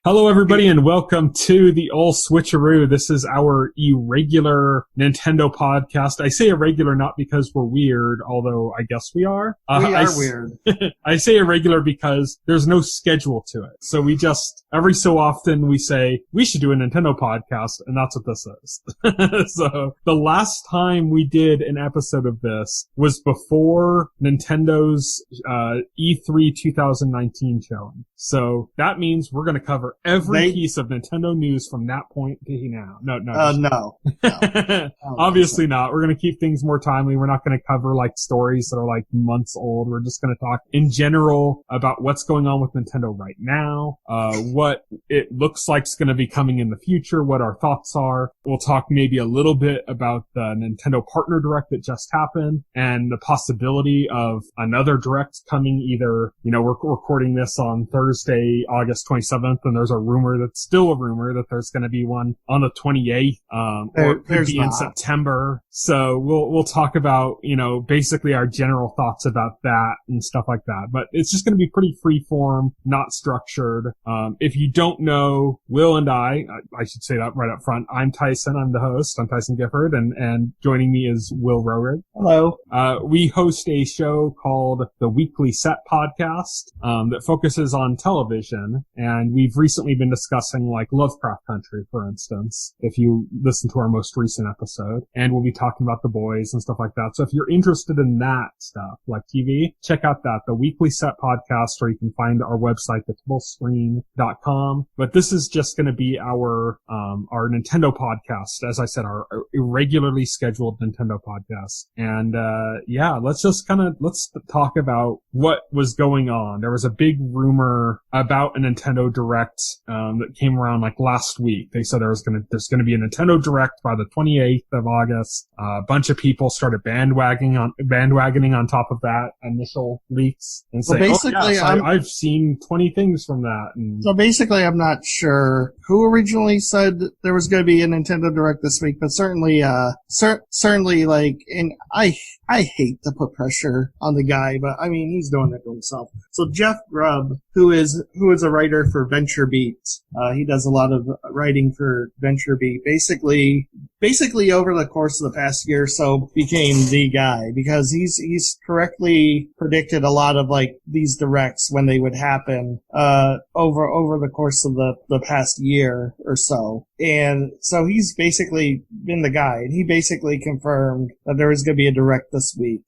Hello, everybody, and welcome to the Ol Switcheroo. This is our irregular Nintendo podcast. I say irregular not because we're weird, although I guess we are. We are weird. I say irregular because there's no schedule to it. So we just, every so often we say, we should do a Nintendo podcast, and that's what this is. So the last time we did an episode of this was before Nintendo's E3 2019 showing. So that means we're going to cover every piece of Nintendo news from that point to now. No. Obviously not. We're going to keep things more timely. We're not going to cover like stories that are like months old. We're just going to talk in general about what's going on with Nintendo right now, what it looks like is going to be coming in the future, what our thoughts are. We'll talk maybe a little bit about the Nintendo Partner Direct that just happened and the possibility of another Direct coming either, we're recording this on Thursday, August 27th, and there's a rumor that's still a rumor that there's going to be one on the 28th, or it could be in September. So we'll talk about, basically our general thoughts about that and stuff like that. But it's just going to be pretty free form, not structured. If you don't know, Will and I should say that right up front. I'm Tyson. I'm the host. I'm Tyson Gifford, and joining me is Will Rohrig. Hello. We host a show called the Weekly Set Podcast, that focuses on television, and we've recently been discussing like Lovecraft Country, for instance, if you listen to our most recent episode, and we'll be talking about The Boys and stuff like that. So if you're interested in that stuff, like TV, check out the Weekly Set Podcast, or you can find our website at fullscreen.com. But this is just going to be our Nintendo podcast, as I said, our irregularly scheduled Nintendo podcast. And, let's talk about what was going on. There was a big rumor about a Nintendo Direct, that came around like last week. They said there's going to be a Nintendo Direct by the 28th of August. A bunch of people started bandwagoning on top of that initial leaks and saying, I've seen 20 things from that. And so basically, I'm not sure who originally said there was going to be a Nintendo Direct this week, but certainly, and I hate to put pressure on the guy, but I mean, he's doing it to himself. So Jeff Grubb, who is a writer for VentureBeat, he does a lot of writing for VentureBeat, basically over the course of the past year or so became the guy, because he's correctly predicted a lot of like these directs when they would happen, over the course of the past year or so. And so he's basically been the guy, and he basically confirmed that there was going to be a direct this week.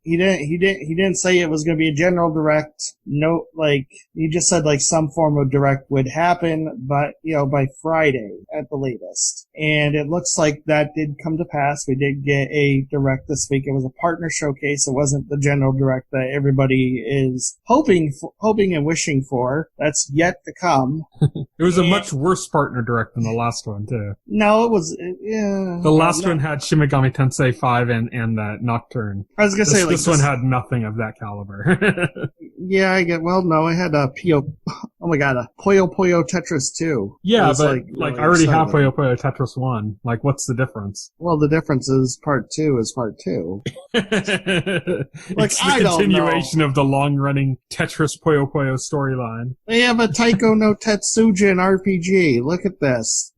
He didn't say it was going to be a general direct. No, like, he just said like some form of direct would happen, but, by Friday at the latest. And it looks like that did come to pass. We did get a direct this week. It was a partner showcase. It wasn't the general direct that everybody is hoping and wishing for. That's yet to come. It was a much worse partner direct than the last one, too. No, it was, yeah. The last one had Shin Megami Tensei 5 and Nocturne. I was gonna say, this one had nothing of that caliber. Yeah, it had a Puyo Puyo Tetris 2. Yeah, but really I already have Puyo Puyo Tetris 1. Like, what's the difference? Well, the difference is part 2 is part 2. It's the continuation of the long-running Tetris Puyo Puyo storyline. They have a Taiko no Tetsujin RPG. Look at this.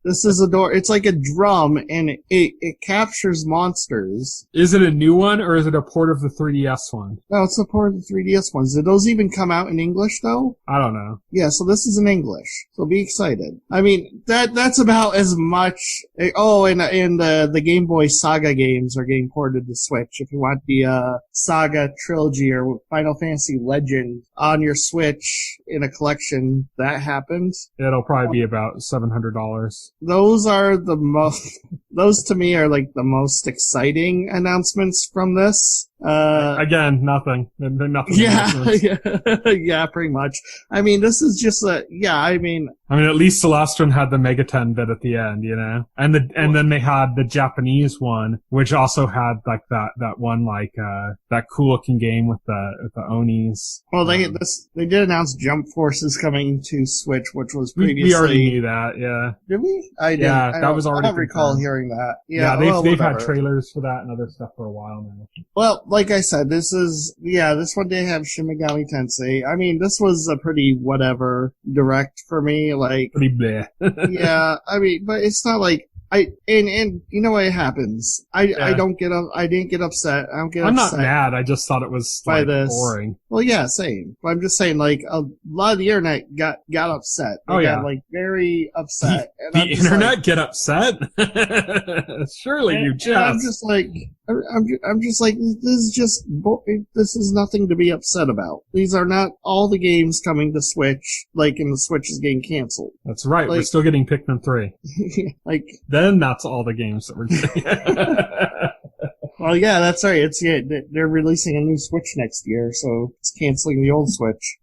This is it's like a drum, and it captures monsters. Is it a new one, or is it a port of the 3DS one? No, it's a port of the 3DS ones. Did those even come out in English, though? I don't know. Yeah, so this is in English. So be excited. I mean, that's about as much. Oh, and the Game Boy Saga games are getting ported to Switch. If you want the Saga Trilogy or Final Fantasy Legend on your Switch in a collection, that happened. It'll probably be about $700. Those are those to me are like the most exciting announcements from this. Again, nothing. Nothing. Yeah, yeah, pretty much. I mean, this is just I mean, at least the last one had the Megaten bit at the end, you know? And then they had the Japanese one, which also had like that one, like, that cool looking game with the Onis. Well, they did announce Jump Force is coming to Switch, which was previously. We already knew that, yeah. Did we? I did. Yeah, that was already I don't recall confirmed. hearing that. Yeah, Yeah, they've had trailers for that and other stuff for a while now. Well, like I said, this one they have Shin Megami Tensei. I mean, this was a pretty whatever direct for me, like. Pretty bleh. Yeah, I mean, but it's not like, and you know what happens. I didn't get upset. I don't get upset. I'm not mad. I just thought it was like boring. Well, yeah, same. But I'm just saying, like, a lot of the internet got upset. They got, like, very upset. The internet get upset? Surely you just. I'm just like, this is nothing to be upset about. These are not all the games coming to Switch, like, and the Switch is getting canceled. That's right. Like, we're still getting Pikmin 3. Like. Then that's all the games that we're getting. Well, yeah, that's right. They're releasing a new Switch next year, so it's canceling the old Switch.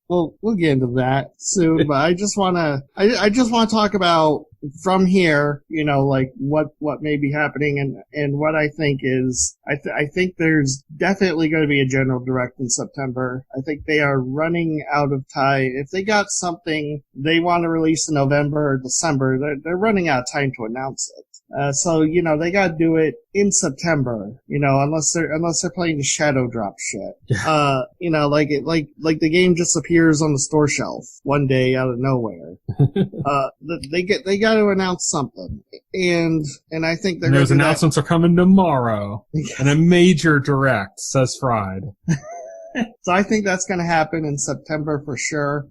We'll get into that soon, but I just want to talk about from here, you know, like what may be happening and what I think is, I think there's definitely going to be a general direct in September. I think they are running out of time. If they got something they want to release in November or December, they're running out of time to announce it. So, you know, they gotta do it in September, you know, unless they're playing the Shadow Drop shit. Yeah. You know, like the game just appears on the store shelf one day out of nowhere. They gotta announce something. And I think those announcements are coming tomorrow. And a major direct, says Fried. So I think that's gonna happen in September for sure.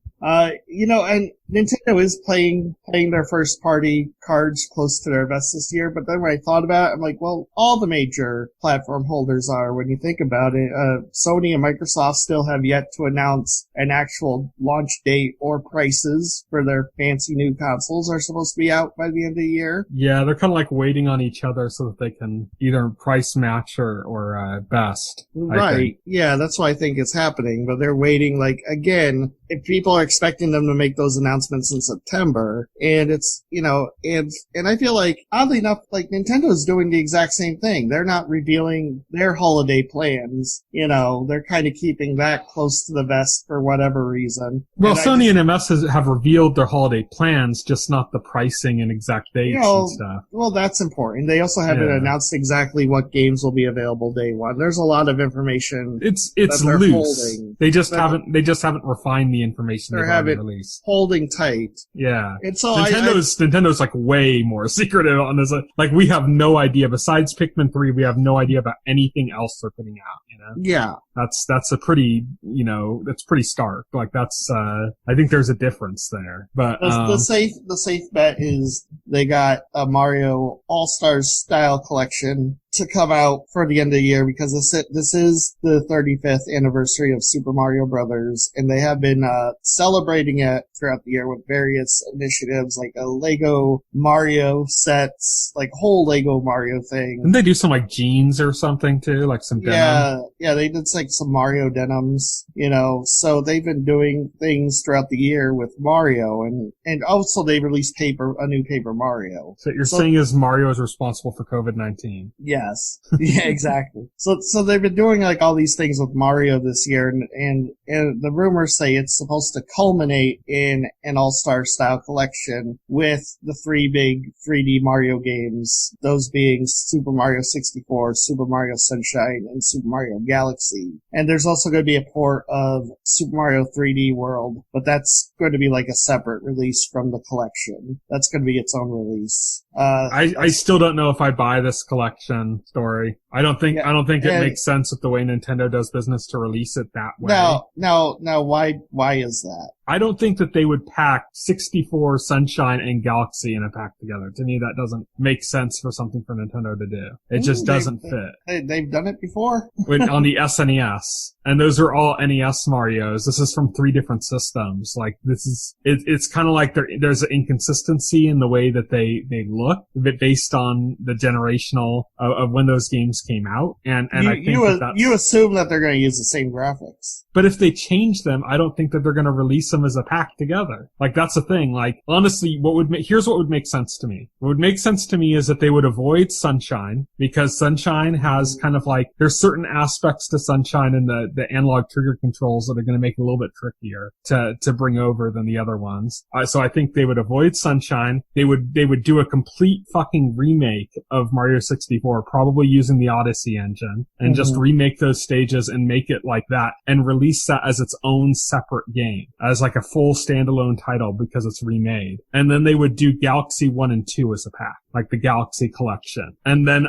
You know, and Nintendo is playing their first party cards close to their vest this year, but then when I thought about it, I'm like, well, all the major platform holders are, when you think about it. Sony and Microsoft still have yet to announce an actual launch date or prices for their fancy new consoles are supposed to be out by the end of the year. Yeah, they're kind of like waiting on each other so that they can either price match or best. Right. Yeah, that's why I think it's happening, but they're waiting, like, again, if people are expecting them to make those announcements in September, and it's, you know, and I feel like, oddly enough, like, Nintendo's doing the exact same thing. They're not revealing their holiday plans, you know, they're kind of keeping that close to the vest for whatever reason. Well, Sony and MS have revealed their holiday plans, just not the pricing and exact dates and stuff. Well, that's important. They also haven't announced exactly what games will be available day one. There's a lot of information. It's loose. Holding. They just haven't refined the information they've already released. Holding tight. Yeah. And so Nintendo's like way more secretive on this. Like, we have no idea. Besides Pikmin 3, we have no idea about anything else they're putting out, you know? Yeah. That's a pretty, you know, that's pretty stark. Like, that's, I think there's a difference there. But, the safe bet is they got a Mario All-Stars style collection to come out for the end of the year, because this is the 35th anniversary of Super Mario Brothers, and they have been celebrating it throughout the year with various initiatives, like a Lego Mario sets, like whole Lego Mario thing. Didn't they do some like jeans or something too, like some denim? Yeah, they did like some Mario denims, you know. So they've been doing things throughout the year with Mario, and also they released a new Paper Mario. So you're saying is Mario is responsible for COVID-19? Yes. Yeah, exactly. So they've been doing like all these things with Mario this year, and the rumors say it's supposed to culminate in an all-star style collection with the three big 3D Mario games, those being Super Mario 64, Super Mario Sunshine, and Super Mario Galaxy. And there's also going to be a port of Super Mario 3D World, but that's going to be like a separate release from the collection. That's going to be its own release. I still don't know if I buy this collection story. I don't think it makes sense with the way Nintendo does business to release it that way. Now, why is that? I don't think that they would pack 64, Sunshine, and Galaxy in a pack together. To me, that doesn't make sense for something for Nintendo to do. It just doesn't fit. They've done it before? On the SNES. And those are all NES Marios. This is from 3 different systems. Like, it's kind of like there's an inconsistency in the way that they look, based on the generational of when those games came out. And I think you assume that they're going to use the same graphics. But if they change them, I don't think that they're going to release them them as a pack together. Like, that's the thing. Like, honestly, here's what would make sense to me. What would make sense to me is that they would avoid Sunshine, because Sunshine has kind of like, there's certain aspects to Sunshine and the analog trigger controls that are going to make it a little bit trickier to bring over than the other ones. So I think they would avoid Sunshine. They would do a complete fucking remake of Mario 64, probably using the Odyssey engine, and just remake those stages and make it like that, and release that as its own separate game, as like a full standalone title because it's remade. And then they would do Galaxy 1 and 2 as a pack, like the Galaxy Collection. And then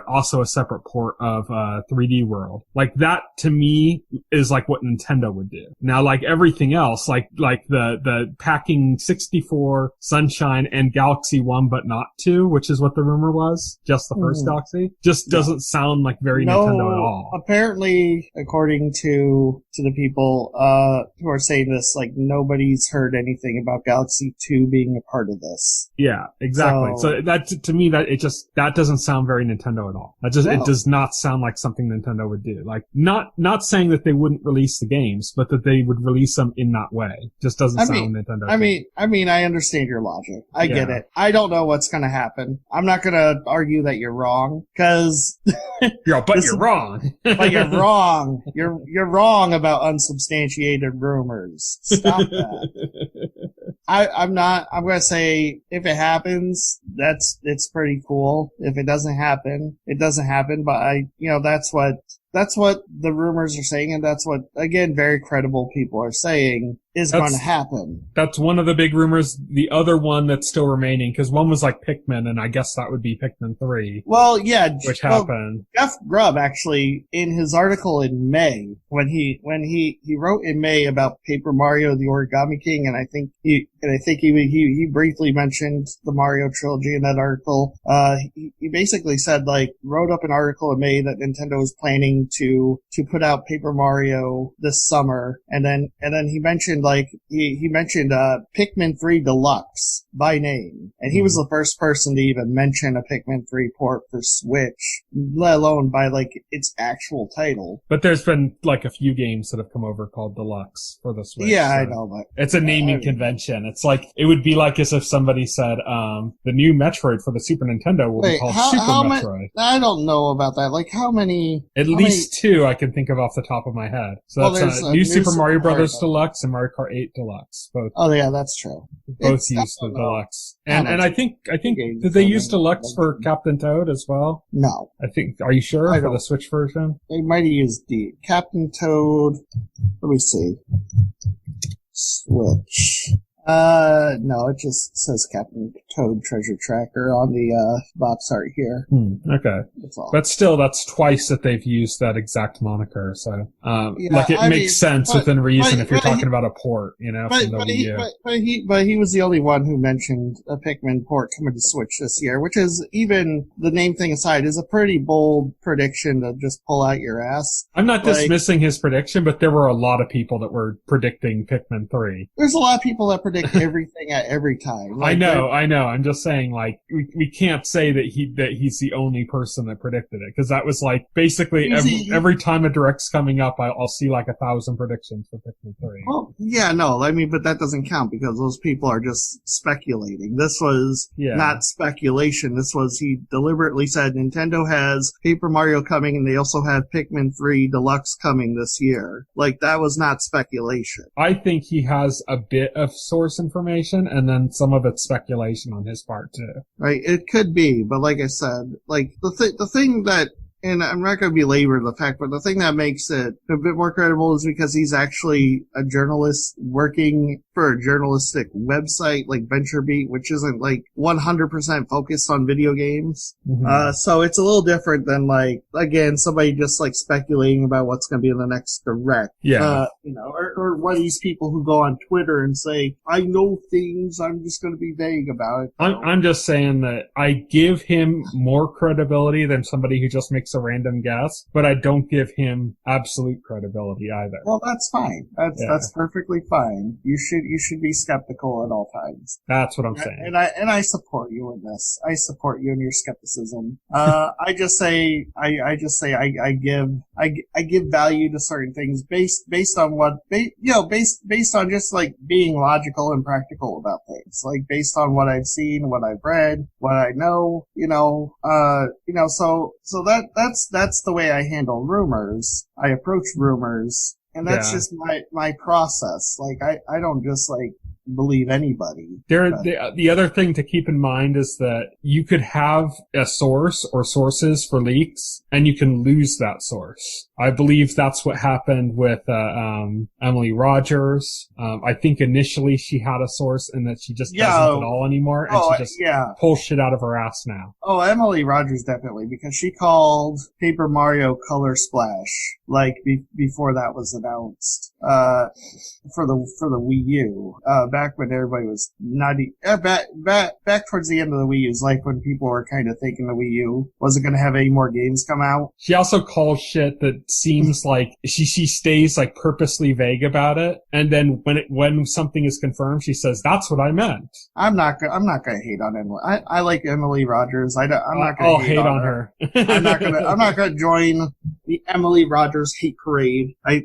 also a separate port of 3D World. Like, that to me is like what Nintendo would do. Now, like everything else, like the packing 64, Sunshine, and Galaxy 1 but not 2, which is what the rumor was, just the first Galaxy, just doesn't sound like very Nintendo at all. Apparently, according to the people who are saying this, like, nobody's heard anything about Galaxy 2 being a part of this. Yeah, exactly. So that, to me, that doesn't sound very Nintendo at all. It does not sound like something Nintendo would do. Like, not saying that they wouldn't release the games, but that they would release them in that way. Just doesn't sound Nintendo. I mean, I understand your logic. I get it. I don't know what's gonna happen. I'm not gonna argue that you're wrong, cause you're wrong. But you're wrong. You're wrong about unsubstantiated rumors. Stop that. I'm gonna say, if it happens, it's pretty cool. If it doesn't happen, it doesn't happen, but that's what the rumors are saying, and that's what, again, very credible people are saying is going to happen. That's one of the big rumors. The other one that's still remaining, because one was like Pikmin, and I guess that would be Pikmin 3. Well, yeah. Which happened. Jeff Grubb, actually, in his article in May, when he wrote in May about Paper Mario, the Origami King, and I think he briefly mentioned the Mario trilogy in that article. He basically said, like, wrote up an article in May that Nintendo was planning to put out Paper Mario this summer, and then he mentioned, Pikmin 3 Deluxe by name, and he was the first person to even mention a Pikmin 3 port for Switch, let alone by like its actual title. But there's been like a few games that have come over called Deluxe for the Switch. Yeah, so I know, but it's a naming convention. It's like, it would be like as if somebody said, the new Metroid for the Super Nintendo will be called Super Metroid. I don't know about that. Like, how many? At least two I can think of off the top of my head. So that's new Super Mario Brothers Deluxe and Mario Kart 8 Deluxe. Both. Oh yeah, that's true. Both use the Deluxe. And I think did they use Deluxe for Captain Toad as well? No. Are you sure for the Switch version? They might have used Captain Toad. Let me see. Switch. No, it just says Captain Toad Treasure Tracker on the box art here. Okay. That's all. But still, that's twice that they've used that exact moniker, so it makes sense within reason if you're talking about a port, from the Wii U. But he was the only one who mentioned a Pikmin port coming to Switch this year, which is, even the name thing aside, is a pretty bold prediction to just pull out your ass. I'm not dismissing his prediction, but there were a lot of people that were predicting Pikmin 3. There's a lot of people that predict everything at every time. Like, I know. I'm just saying, like, we can't say that he's the only person that predicted it, because that was like basically every time a direct's coming up, I'll see like 1,000 predictions for Pikmin 3. Well, yeah, no, I mean, but that doesn't count because those people are just speculating. This was not speculation. This was, he deliberately said Nintendo has Paper Mario coming, and they also have Pikmin 3 Deluxe coming this year. Like, that was not speculation. I think he has a bit of source information, and then some of it's speculation on his part too. Right, it could be, but like I said, like the thing that, and I'm not going to belabor the fact, but the thing that makes it a bit more credible is because he's actually a journalist working for a journalistic website like VentureBeat, which isn't like 100% focused on video games. So it's a little different than, like, again, somebody just like speculating about what's going to be in the next direct. Yeah. Or one of these people who go on Twitter and say, I know things, I'm just going to be vague about it. I'm just saying that I give him more credibility than somebody who just makes a random guess, but I don't give him absolute credibility either. Well, that's fine. That's perfectly fine. You should be skeptical at all times. That's what I'm saying. And I support you in this. I support you in your skepticism. I give value to certain things based on what based on just like being logical and practical about things, like based on what I've seen, what I've read, what I know, so that's the way I handle rumors. I approach rumors, and that's just my process. Like I don't just like believe anybody. The other thing to keep in mind is that you could have a source or sources for leaks, and you can lose that source. I believe that's what happened with Emily Rogers. I think initially she had a source, and that she just doesn't at all anymore, and she just pulls shit out of her ass now. Oh, Emily Rogers definitely, because she called Paper Mario Color Splash like before that was announced for the Wii U. Back when everybody was nutty, back towards the end of the Wii U's, like when people were kind of thinking the Wii U wasn't going to have any more games come out. She also calls shit that seems like she stays like purposely vague about it, and then when something is confirmed, she says, "That's what I meant." I'm not gonna hate on Emily. I like Emily Rogers. I'm not gonna hate on her. I'm not gonna join the Emily Rogers hate parade. I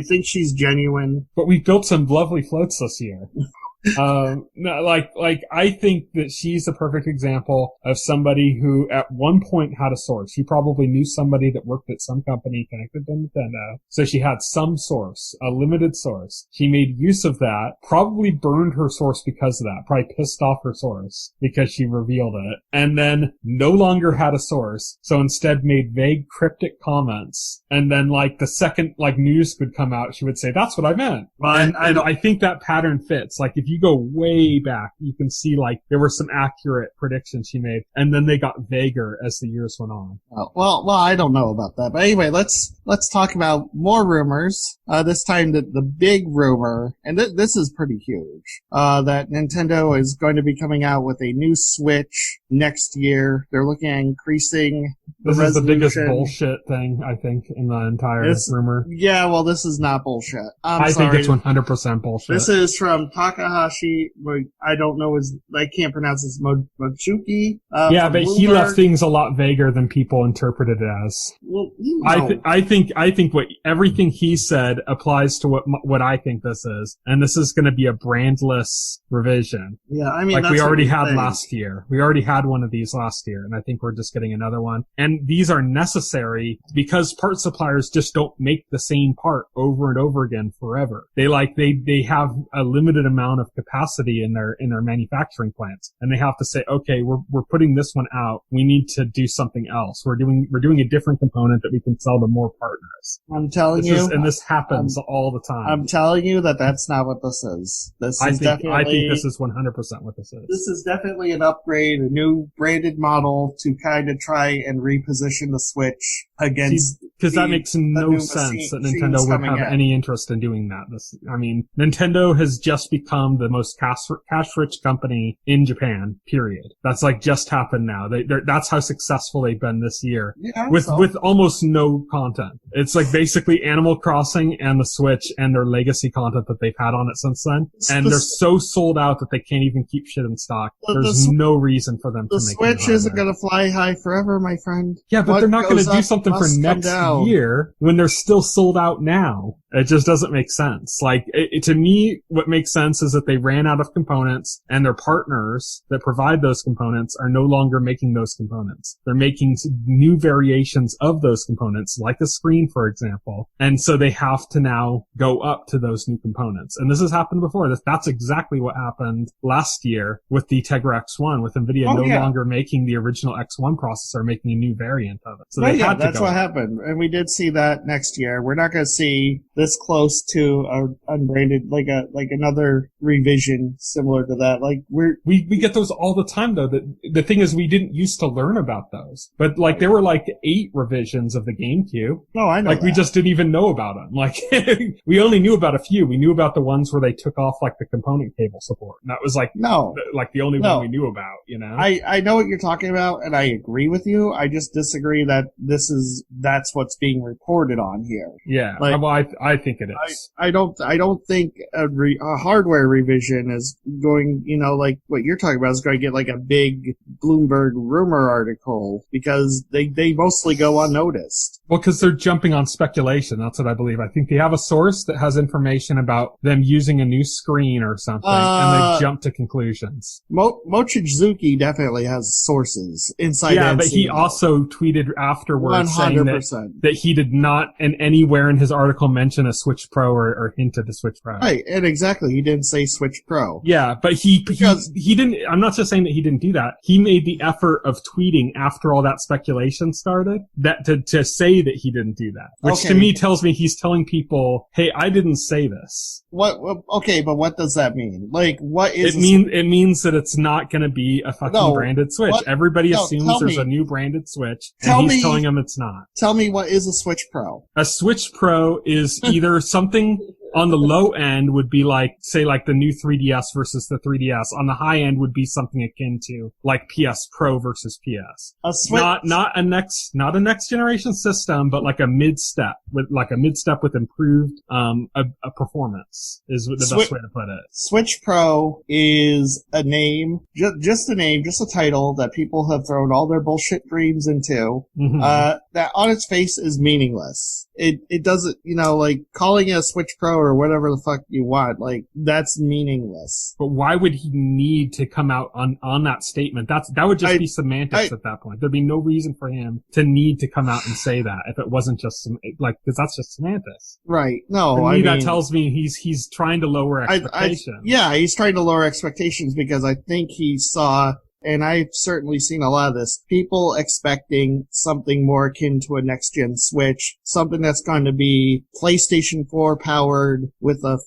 think she's genuine. But we built some lovely floats this year. No, like I think that she's a perfect example of somebody who at one point had a source. She probably knew somebody that worked at some company connected to Nintendo. So she had some source, a limited source. She made use of that, probably burned her source because of that, probably pissed off her source because she revealed it, and then no longer had a source. So instead made vague cryptic comments. And then like the second like news would come out, she would say, "That's what I meant." And I think that pattern fits. Like if you go way back, you can see like there were some accurate predictions she made, and then they got vaguer as the years went on. Oh, well, I don't know about that, but anyway, let's talk about more rumors. This time the big rumor, and this is pretty huge, that Nintendo is going to be coming out with a new Switch next year. They're looking at increasing the resolution. This is the biggest bullshit thing, I think, in the entire rumor. Yeah, well, this is not bullshit. I think it's 100% bullshit. This is from Takahashi. I don't know I can't pronounce his Mochuki. Yeah, but Bloomberg. He left things a lot vaguer than people interpreted it as. Well, I think everything he said applies to what I think this is, and this is going to be a brandless revision. Yeah, I mean, like that's we already had last year. We already had one of these last year, and I think we're just getting another one. And these are necessary because part suppliers just don't make the same part over and over again forever. They have a limited amount of capacity in their manufacturing plants, and they have to say, okay, we're putting this one out. We need to do something else. We're doing a different component that we can sell to more partners. I'm telling you, and this happens all the time. I'm telling you that's not what this is. I think this is 100% what this is. This is definitely an upgrade, a new branded model to kind of try and reposition the Switch against. Because that makes no sense that Nintendo would have any interest in doing that. Nintendo has just become the most cash-rich company in Japan, period. That's like just happened now. That's how successful they've been this year. Yeah, with almost no content. It's like basically Animal Crossing and the Switch and their legacy content that they've had on it since then. And they're so sold out that they can't even keep shit in stock. There's no reason for them to make it. The Switch isn't going to fly high forever, my friend. Yeah, but they're not going to do something for next year when they're still sold out now. It just doesn't make sense. Like, to me, what makes sense is that they ran out of components, and their partners that provide those components are no longer making those components. They're making new variations of those components, like a screen, for example. And so they have to now go up to those new components. And this has happened before. That's exactly what happened last year with the Tegra X1, with NVIDIA longer making the original X1 processor, making a new variant of it. So that's what happened. And we did see that next year. We're not going to see this close to a unbranded, like another revision similar to that. Like we get those all the time though. The thing is, we didn't used to learn about those, but like there were like 8 revisions of the GameCube. No, I know. Like we just didn't even know about them. Like we only knew about a few. We knew about the ones where they took off like the component cable support. And that was like the only one we knew about. You know. I know what you're talking about, and I agree with you. I just disagree that that's what's being reported on here. Yeah. Like, well, I think it is. I don't think a hardware revision is going, like what you're talking about is going to get like a big Bloomberg rumor article, because they mostly go unnoticed. Well, because they're jumping jumping on speculation. That's what I believe. I think they have a source that has information about them using a new screen or something, and they jump to conclusions. Mochizuki definitely has sources inside. Yeah, but he also tweeted afterwards 100%. saying that he did not in anywhere in his article mention a Switch Pro or hint at the Switch Pro. Right, and exactly, he didn't say Switch Pro. Yeah, but he didn't. I'm not just saying that he didn't do that. He made the effort of tweeting after all that speculation started that to say that he didn't do that, which to me tells me he's telling people, "Hey, I didn't say this." What? Okay, but what does that mean? Like, what is it means that it's not going to be a fucking branded Switch. Everybody assumes there's a new branded Switch, and he's telling them it's not. Tell me, what is a Switch Pro? A Switch Pro is either something on the low end would be like, say, like the new 3DS versus the 3DS. On the high end would be something akin to like PS Pro versus PS. A Switch, not a next generation system, but like a mid step with improved a performance is the best way to put it. Switch Pro is a name, just a name, just a title that people have thrown all their bullshit dreams into. Mm-hmm. That on its face is meaningless. It doesn't, like calling it a Switch Pro or whatever the fuck you want, like that's meaningless. But why would he need to come out on that statement? That would just be semantics at that point. There'd be no reason for him to need to come out and say that if it wasn't just because that's just semantics. Right. No, to me, that tells me he's trying to lower expectations. He's trying to lower expectations because I think he saw, and I've certainly seen a lot of this, people expecting something more akin to a next-gen Switch, something that's going to be PlayStation 4 powered with a,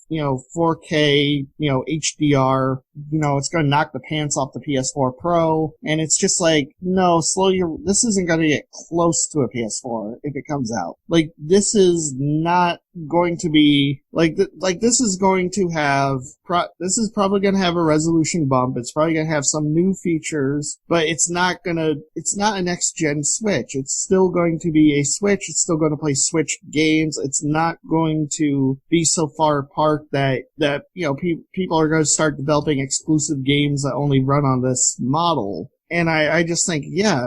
4K, HDR, it's going to knock the pants off the PS4 Pro, and it's just like, no, this isn't going to get close to a PS4 if it comes out. Like, this is not going to be, this is going to have, this is probably going to have a resolution bump, it's probably going to have some new features, but it's not a next-gen Switch. It's still going to be a Switch, it's still going to play Switch games, it's not going to be so far apart that people are going to start developing exclusive games that only run on this model. And I just think,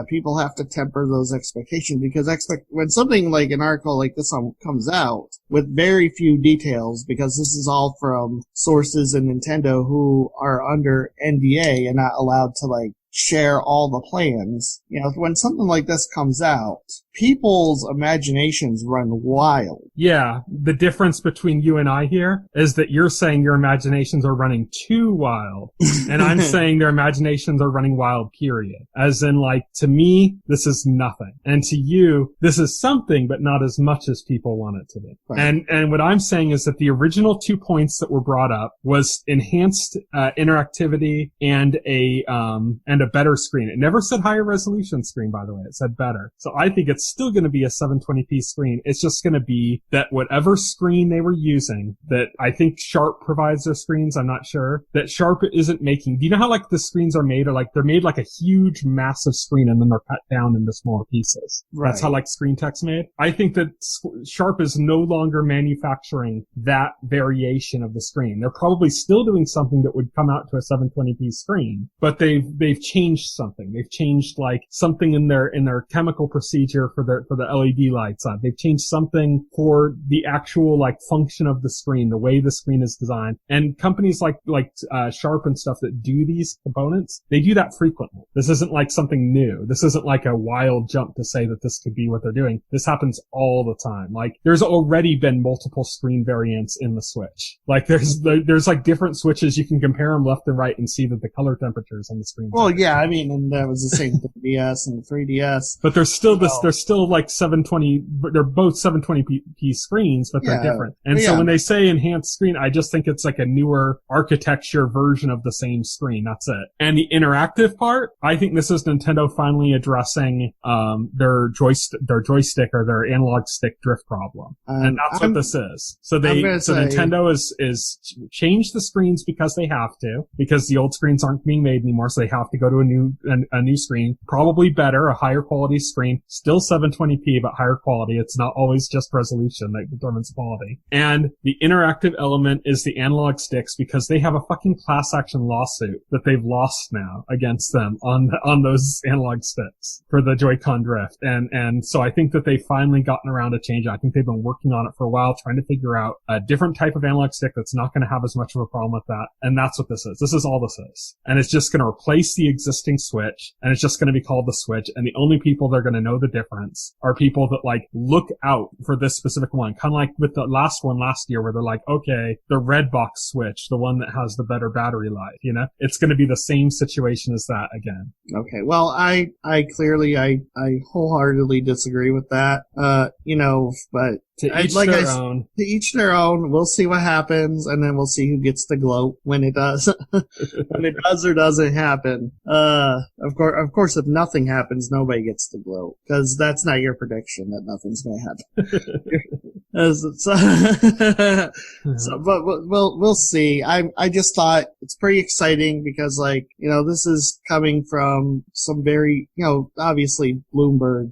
people have to temper those expectations because when something like an article like this one comes out with very few details, because this is all from sources in Nintendo who are under NDA and not allowed to share all the plans. When something like this comes out, people's imaginations run wild. Yeah, the difference between you and I here is that you're saying your imaginations are running too wild, and I'm saying their imaginations are running wild, period. As in, to me, this is nothing. And to you, this is something, but not as much as people want it to be. Right. And what I'm saying is that the original 2 points that were brought up was enhanced interactivity and a better screen. It never said higher resolution screen, by the way. It said better. So I think it's still going to be a 720p screen. It's just going to be that whatever screen they were using, that I think Sharp provides their screens, I'm not sure, that Sharp isn't making. Do you know how the screens are made? They're made like a huge, massive screen and then they're cut down into smaller pieces. Right. That's how screen tech's made. I think that Sharp is no longer manufacturing that variation of the screen. They're probably still doing something that would come out to a 720p screen, but they've changed something. They've changed something in their chemical procedure for the LED lights on. They've changed something for the actual function of the screen, the way the screen is designed. And companies like Sharp and stuff that do these components, they do that frequently. This isn't something new. This isn't a wild jump to say that this could be what they're doing. This happens all the time. There's already been multiple screen variants in the Switch. There's different Switches. You can compare them left and right and see that the color temperatures on the screen. Well, yeah, I mean, and that was the same with the DS and the 3DS. But there's still there's still 720, they're both 720p screens, but they're different. And so when they say enhanced screen, I just think it's a newer architecture version of the same screen. That's it. And the interactive part, I think this is Nintendo finally addressing, their joystick or their analog stick drift problem. And that's what this is. So Nintendo is changed the screens because they have to, because the old screens aren't being made anymore, so they have to go to a new screen, probably better, a higher quality screen, still 720p, but higher quality. It's not always just resolution that determines quality. And the interactive element is the analog sticks, because they have a fucking class action lawsuit that they've lost now against them on those analog sticks for the Joy-Con drift. And so I think that they've finally gotten around to change it. I think they've been working on it for a while, trying to figure out a different type of analog stick that's not going to have as much of a problem with that. And that's what this is. This is all this is. And it's just going to replace the existing Switch, and it's just going to be called the Switch. And the only people that are going to know the difference are people that like look out for this specific one. Kind of like with the last one last year, where they're like, okay, the red box Switch, the one that has the better battery life, you know? It's going to be the same situation as that again. Okay. Well, I clearly, I wholeheartedly disagree with that. But To each their own. We'll see what happens, and then we'll see who gets to gloat when it does. When it does or doesn't happen. Of course, if nothing happens, nobody gets to gloat, because that's not your prediction that nothing's going to happen. But we'll see. I just thought it's pretty exciting because, like, this is coming from some very, obviously Bloomberg,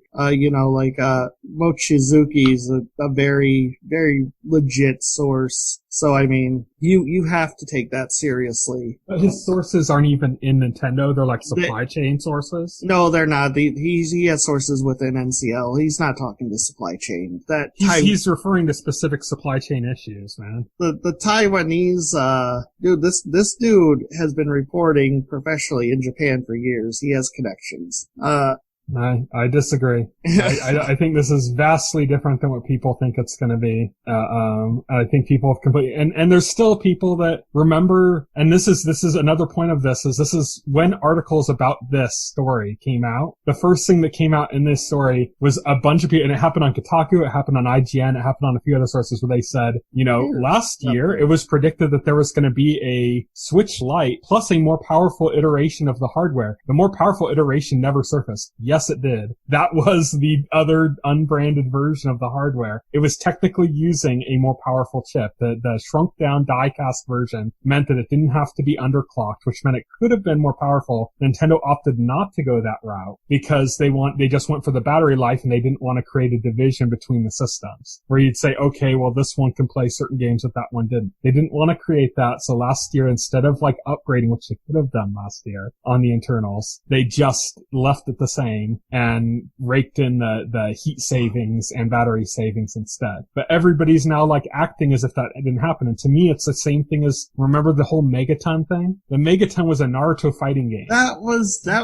Mochizuki's a very, very legit source. So, I mean, you have to take that seriously. But his sources aren't even in Nintendo. They're like supply chain sources. No, they're not. He has sources within NCL. He's not talking to supply chain. He's referring to specific supply chain issues, man. The Taiwanese, dude, this dude has been reporting professionally in Japan for years. He has connections. I disagree. I think this is vastly different than what people think it's going to be. I think people have completely, and there's still people that remember, and this is another point of this is when articles about this story came out, the first thing that came out in this story was a bunch of people, and it happened on Kotaku, it happened on IGN, it happened on a few other sources where they said, last year it was predicted that there was going to be a Switch Lite plus a more powerful iteration of the hardware. The more powerful iteration never surfaced. Yes, it did. That was the other unbranded version of the hardware. It was technically using a more powerful chip. The shrunk down die-cast version meant that it didn't have to be underclocked, which meant it could have been more powerful. Nintendo opted not to go that route because they just went for the battery life, and they didn't want to create a division between the systems where you'd say, okay, well, this one can play certain games that one didn't. They didn't want to create that. So last year, instead of like upgrading, which they could have done last year on the internals, they just left it the same and raked in the heat savings and battery savings instead. But everybody's now like acting as if that didn't happen. And to me, it's the same thing as, remember the whole Megaton thing? The Megaton was a Naruto fighting game.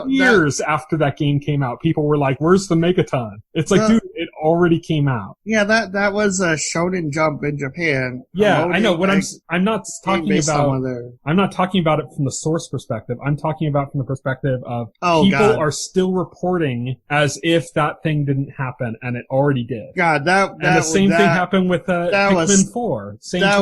Years after that game came out, people were like, where's the Megaton? It's like, dude, it already came out. Yeah, that was a Shonen Jump in Japan. Yeah, I know. What I'm not talking about, I'm not talking about it from the source perspective. I'm talking about from the perspective of people are still reporting as if that thing didn't happen, and it already did. God, the same thing happened with Pikmin 4.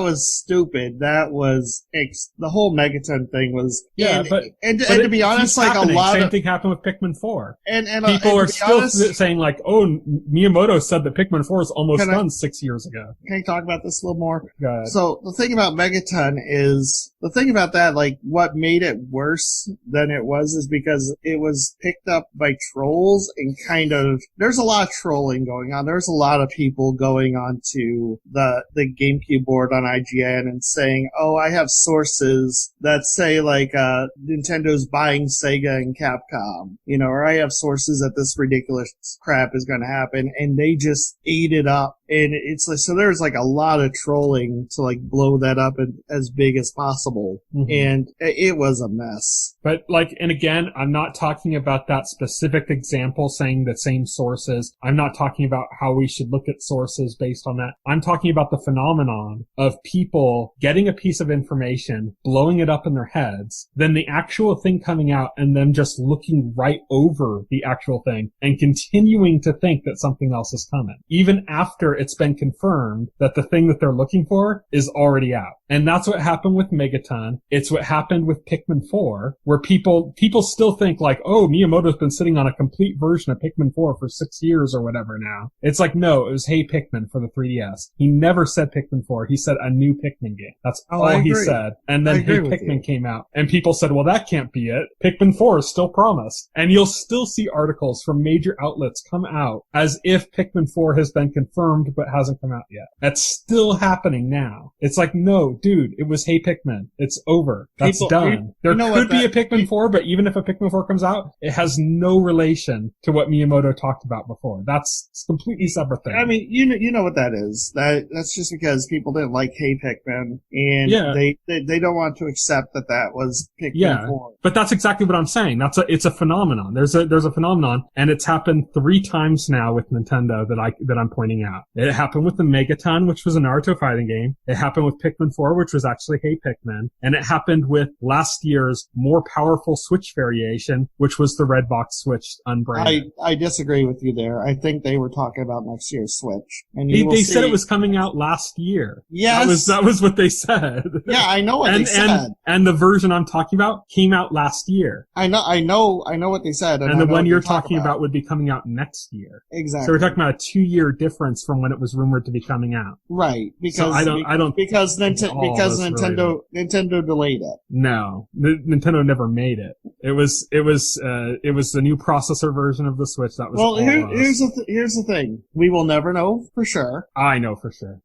Was stupid. That was the whole Megaton thing was. Yeah, and to be honest, like happening. a lot same of thing happened with Pikmin 4. And people are still saying like, oh, Miyamoto said that Pikmin 4 is almost done 6 years ago. Can I talk about this a little more? Go ahead. So the thing about Megaton is, the thing about that, like what made it worse than it was is because it was picked up by trolls and kind of, there's a lot of trolling going on. There's a lot of people going on to the GameCube board on IGN and saying, oh, I have sources that say like, Nintendo's buying Sega and Capcom, or I have sources that this ridiculous crap is going to happen, and they just ate it up. And it's like, so there's like a lot of trolling to like blow that up as big as possible. Mm-hmm. And it was a mess. But like, and again, I'm not talking about that specific example saying the same sources. I'm not talking about how we should look at sources based on that. I'm talking about the phenomenon of people getting a piece of information, blowing it up in their heads, then the actual thing coming out and them just looking right over the actual thing and continuing to think that something else is coming. Even after where it's been confirmed that the thing that they're looking for is already out. And that's what happened with Megaton. It's what happened with Pikmin 4, where people still think like, oh, Miyamoto's been sitting on a complete version of Pikmin 4 for 6 years or whatever now. It's like, no, it was Hey Pikmin for the 3DS. He never said Pikmin 4. He said a new Pikmin game. That's all he said. And then Hey Pikmin came out. And people said, well, that can't be it. Pikmin 4 is still promised. And you'll still see articles from major outlets come out as if Pikmin 4 has been confirmed but hasn't come out yet. That's still happening now. It's like, no, dude, it was Hey Pikmin. It's over. That's done. There could be a Pikmin 4, but even if a Pikmin 4 comes out, it has no relation to what Miyamoto talked about before. That's a completely separate thing. I mean, you know what that is. That's just because people didn't like Hey Pikmin, and they don't want to accept that was Pikmin 4. But that's exactly what I'm saying. It's a phenomenon. There's a phenomenon, and it's happened 3 times now with Nintendo that I'm pointing out. It happened with the Megaton, which was a Naruto fighting game. It happened with Pikmin 4, which was actually Hey Pikmin, and it happened with last year's more powerful Switch variation, which was the Red Box Switch unbranded. I disagree with you there. I think they were talking about next year's Switch. And they said it was coming out last year. Yes. That was what they said. Yeah, I know what they said. And the version I'm talking about came out last year. I know what they said. And the one you're talking about would be coming out next year. Exactly. So we're talking about a 2-year difference from when it was rumored to be coming out. Right. Because Nintendo delayed it. No, Nintendo never made it. It was the new processor version of the Switch. That was. Well, here's the thing. We will never know for sure. I know for sure.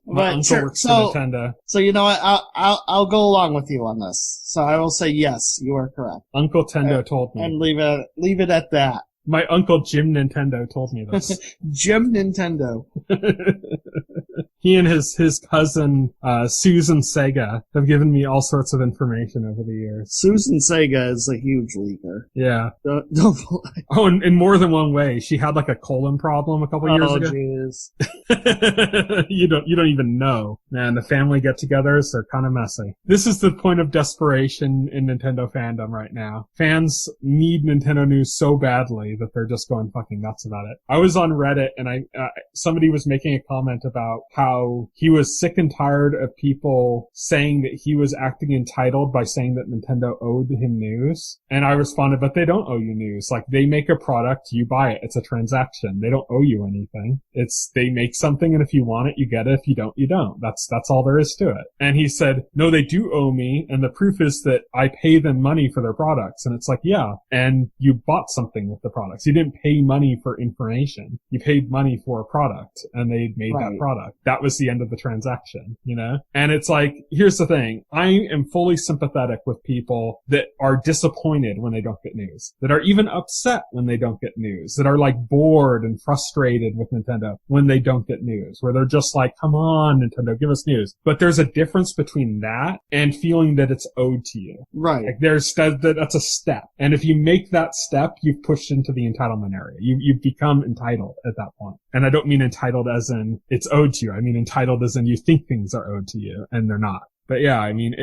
My uncle works for Nintendo. So you know what? I'll go along with you on this. So I will say yes, you are correct. Uncle Tendo told me, and leave it at that. My uncle Jim Nintendo told me this. Jim Nintendo. He and his cousin, Susan Sega, have given me all sorts of information over the years. Susan Sega is a huge leaker. Yeah. Don't Oh, in more than one way. She had like a colon problem a couple years ago. Oh, jeez. You don't even know. Man, the family get-togethers, they're kind of messy. This is the point of desperation in Nintendo fandom right now. Fans need Nintendo news so badly that they're just going fucking nuts about it. I was on Reddit and somebody was making a comment about how he was sick and tired of people saying that he was acting entitled by saying that Nintendo owed him news. And I responded, but they don't owe you news. Like, they make a product, you buy it. It's a transaction. They don't owe you anything. They make something, and if you want it, you get it. If you don't, you don't. That's all there is to it. And he said, no, they do owe me, and the proof is that I pay them money for their products. And it's like, yeah, and you bought something with the products. You didn't pay money for information. You paid money for a product, and they made that product. That was the end of the transaction, you know? And it's like, here's the thing. I am fully sympathetic with people that are disappointed when they don't get news, that are even upset when they don't get news, that are like bored and frustrated with Nintendo when they don't get news, where they're just like, come on, Nintendo, give us news. But there's a difference between that and feeling that it's owed to you. Right. Like that's a step. And if you make that step, you've pushed into the entitlement area. You've become entitled at that point. And I don't mean entitled as in it's owed to you. I mean entitled as in you think things are owed to you and they're not. But yeah, I mean,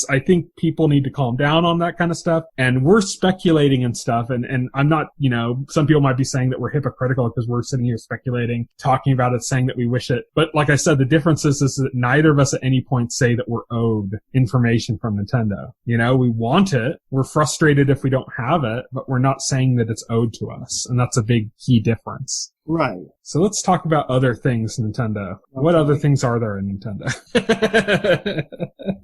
I think people need to calm down on that kind of stuff. And we're speculating and stuff. And I'm not, some people might be saying that we're hypocritical because we're sitting here speculating, talking about it, saying that we wish it. But like I said, the difference is that neither of us at any point say that we're owed information from Nintendo. We want it. We're frustrated if we don't have it, but we're not saying that it's owed to us. And that's a big key difference. Right. So let's talk about other things, Nintendo. Okay. What other things are there in Nintendo?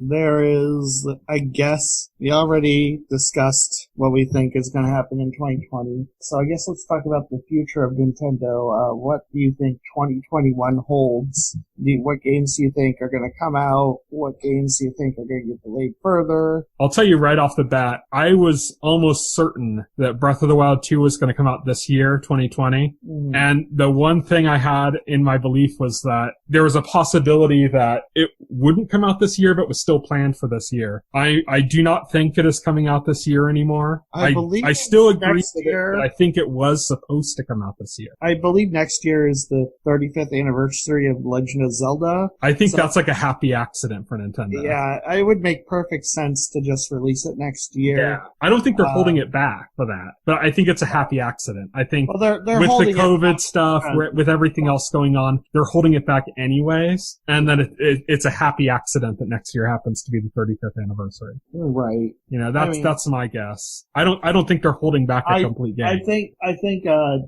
There is, I guess, we already discussed what we think is going to happen in 2020. So I guess let's talk about the future of Nintendo. What do you think 2021 holds? What games do you think are going to come out? What games do you think are going to get delayed further? I'll tell you right off the bat, I was almost certain that Breath of the Wild 2 was going to come out this year, 2020. And the one thing I had in my belief was that there was a possibility that it wouldn't come out this year, but was still planned for this year. I do not think it is coming out this year anymore. I still agree with it, but I think it was supposed to come out this year. I believe next year is the 35th anniversary of Legend of Zelda. I think that's like a happy accident for Nintendo. Yeah, it would make perfect sense to just release it next year. Yeah. I don't think they're holding it back for that, but I think it's a happy accident. I think they're with holding the COVID stuff, with everything else going on, they're holding it back anyways, and then it's a happy accident that next year happens to be the 35th anniversary. Right. You know, that's my guess. I don't think they're holding back a complete game. I think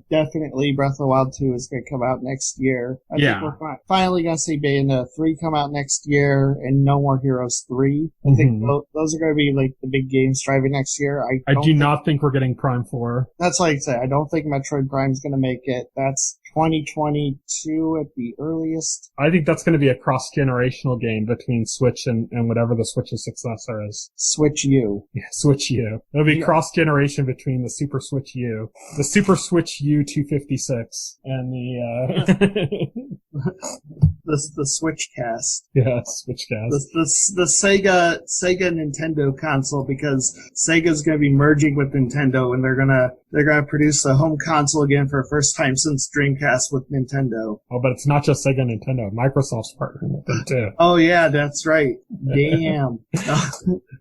definitely Breath of the Wild 2 is going to come out next year. I think we're finally going to see Bayonetta 3 come out next year and No More Heroes 3. I think those are going to be like the big games driving next year. I do not think we're getting Prime 4. That's like I say. I don't think Metroid Prime is going to make it. That's 2022 at the earliest. I think that's going to be a cross-generational game between Switch and whatever the Switch's successor is. Switch U. Yeah, Switch U. It'll be cross-generation between the Super Switch U, the Super Switch U 256, and the the Switch Cast. Yeah, Switch Cast. The Sega Nintendo console, because Sega's going to be merging with Nintendo, and they're gonna produce a home console again for the first time since Dreamcast with Nintendo. Oh, but it's not just Sega and Nintendo. Microsoft's partnering with them too. Oh yeah, that's right. Damn.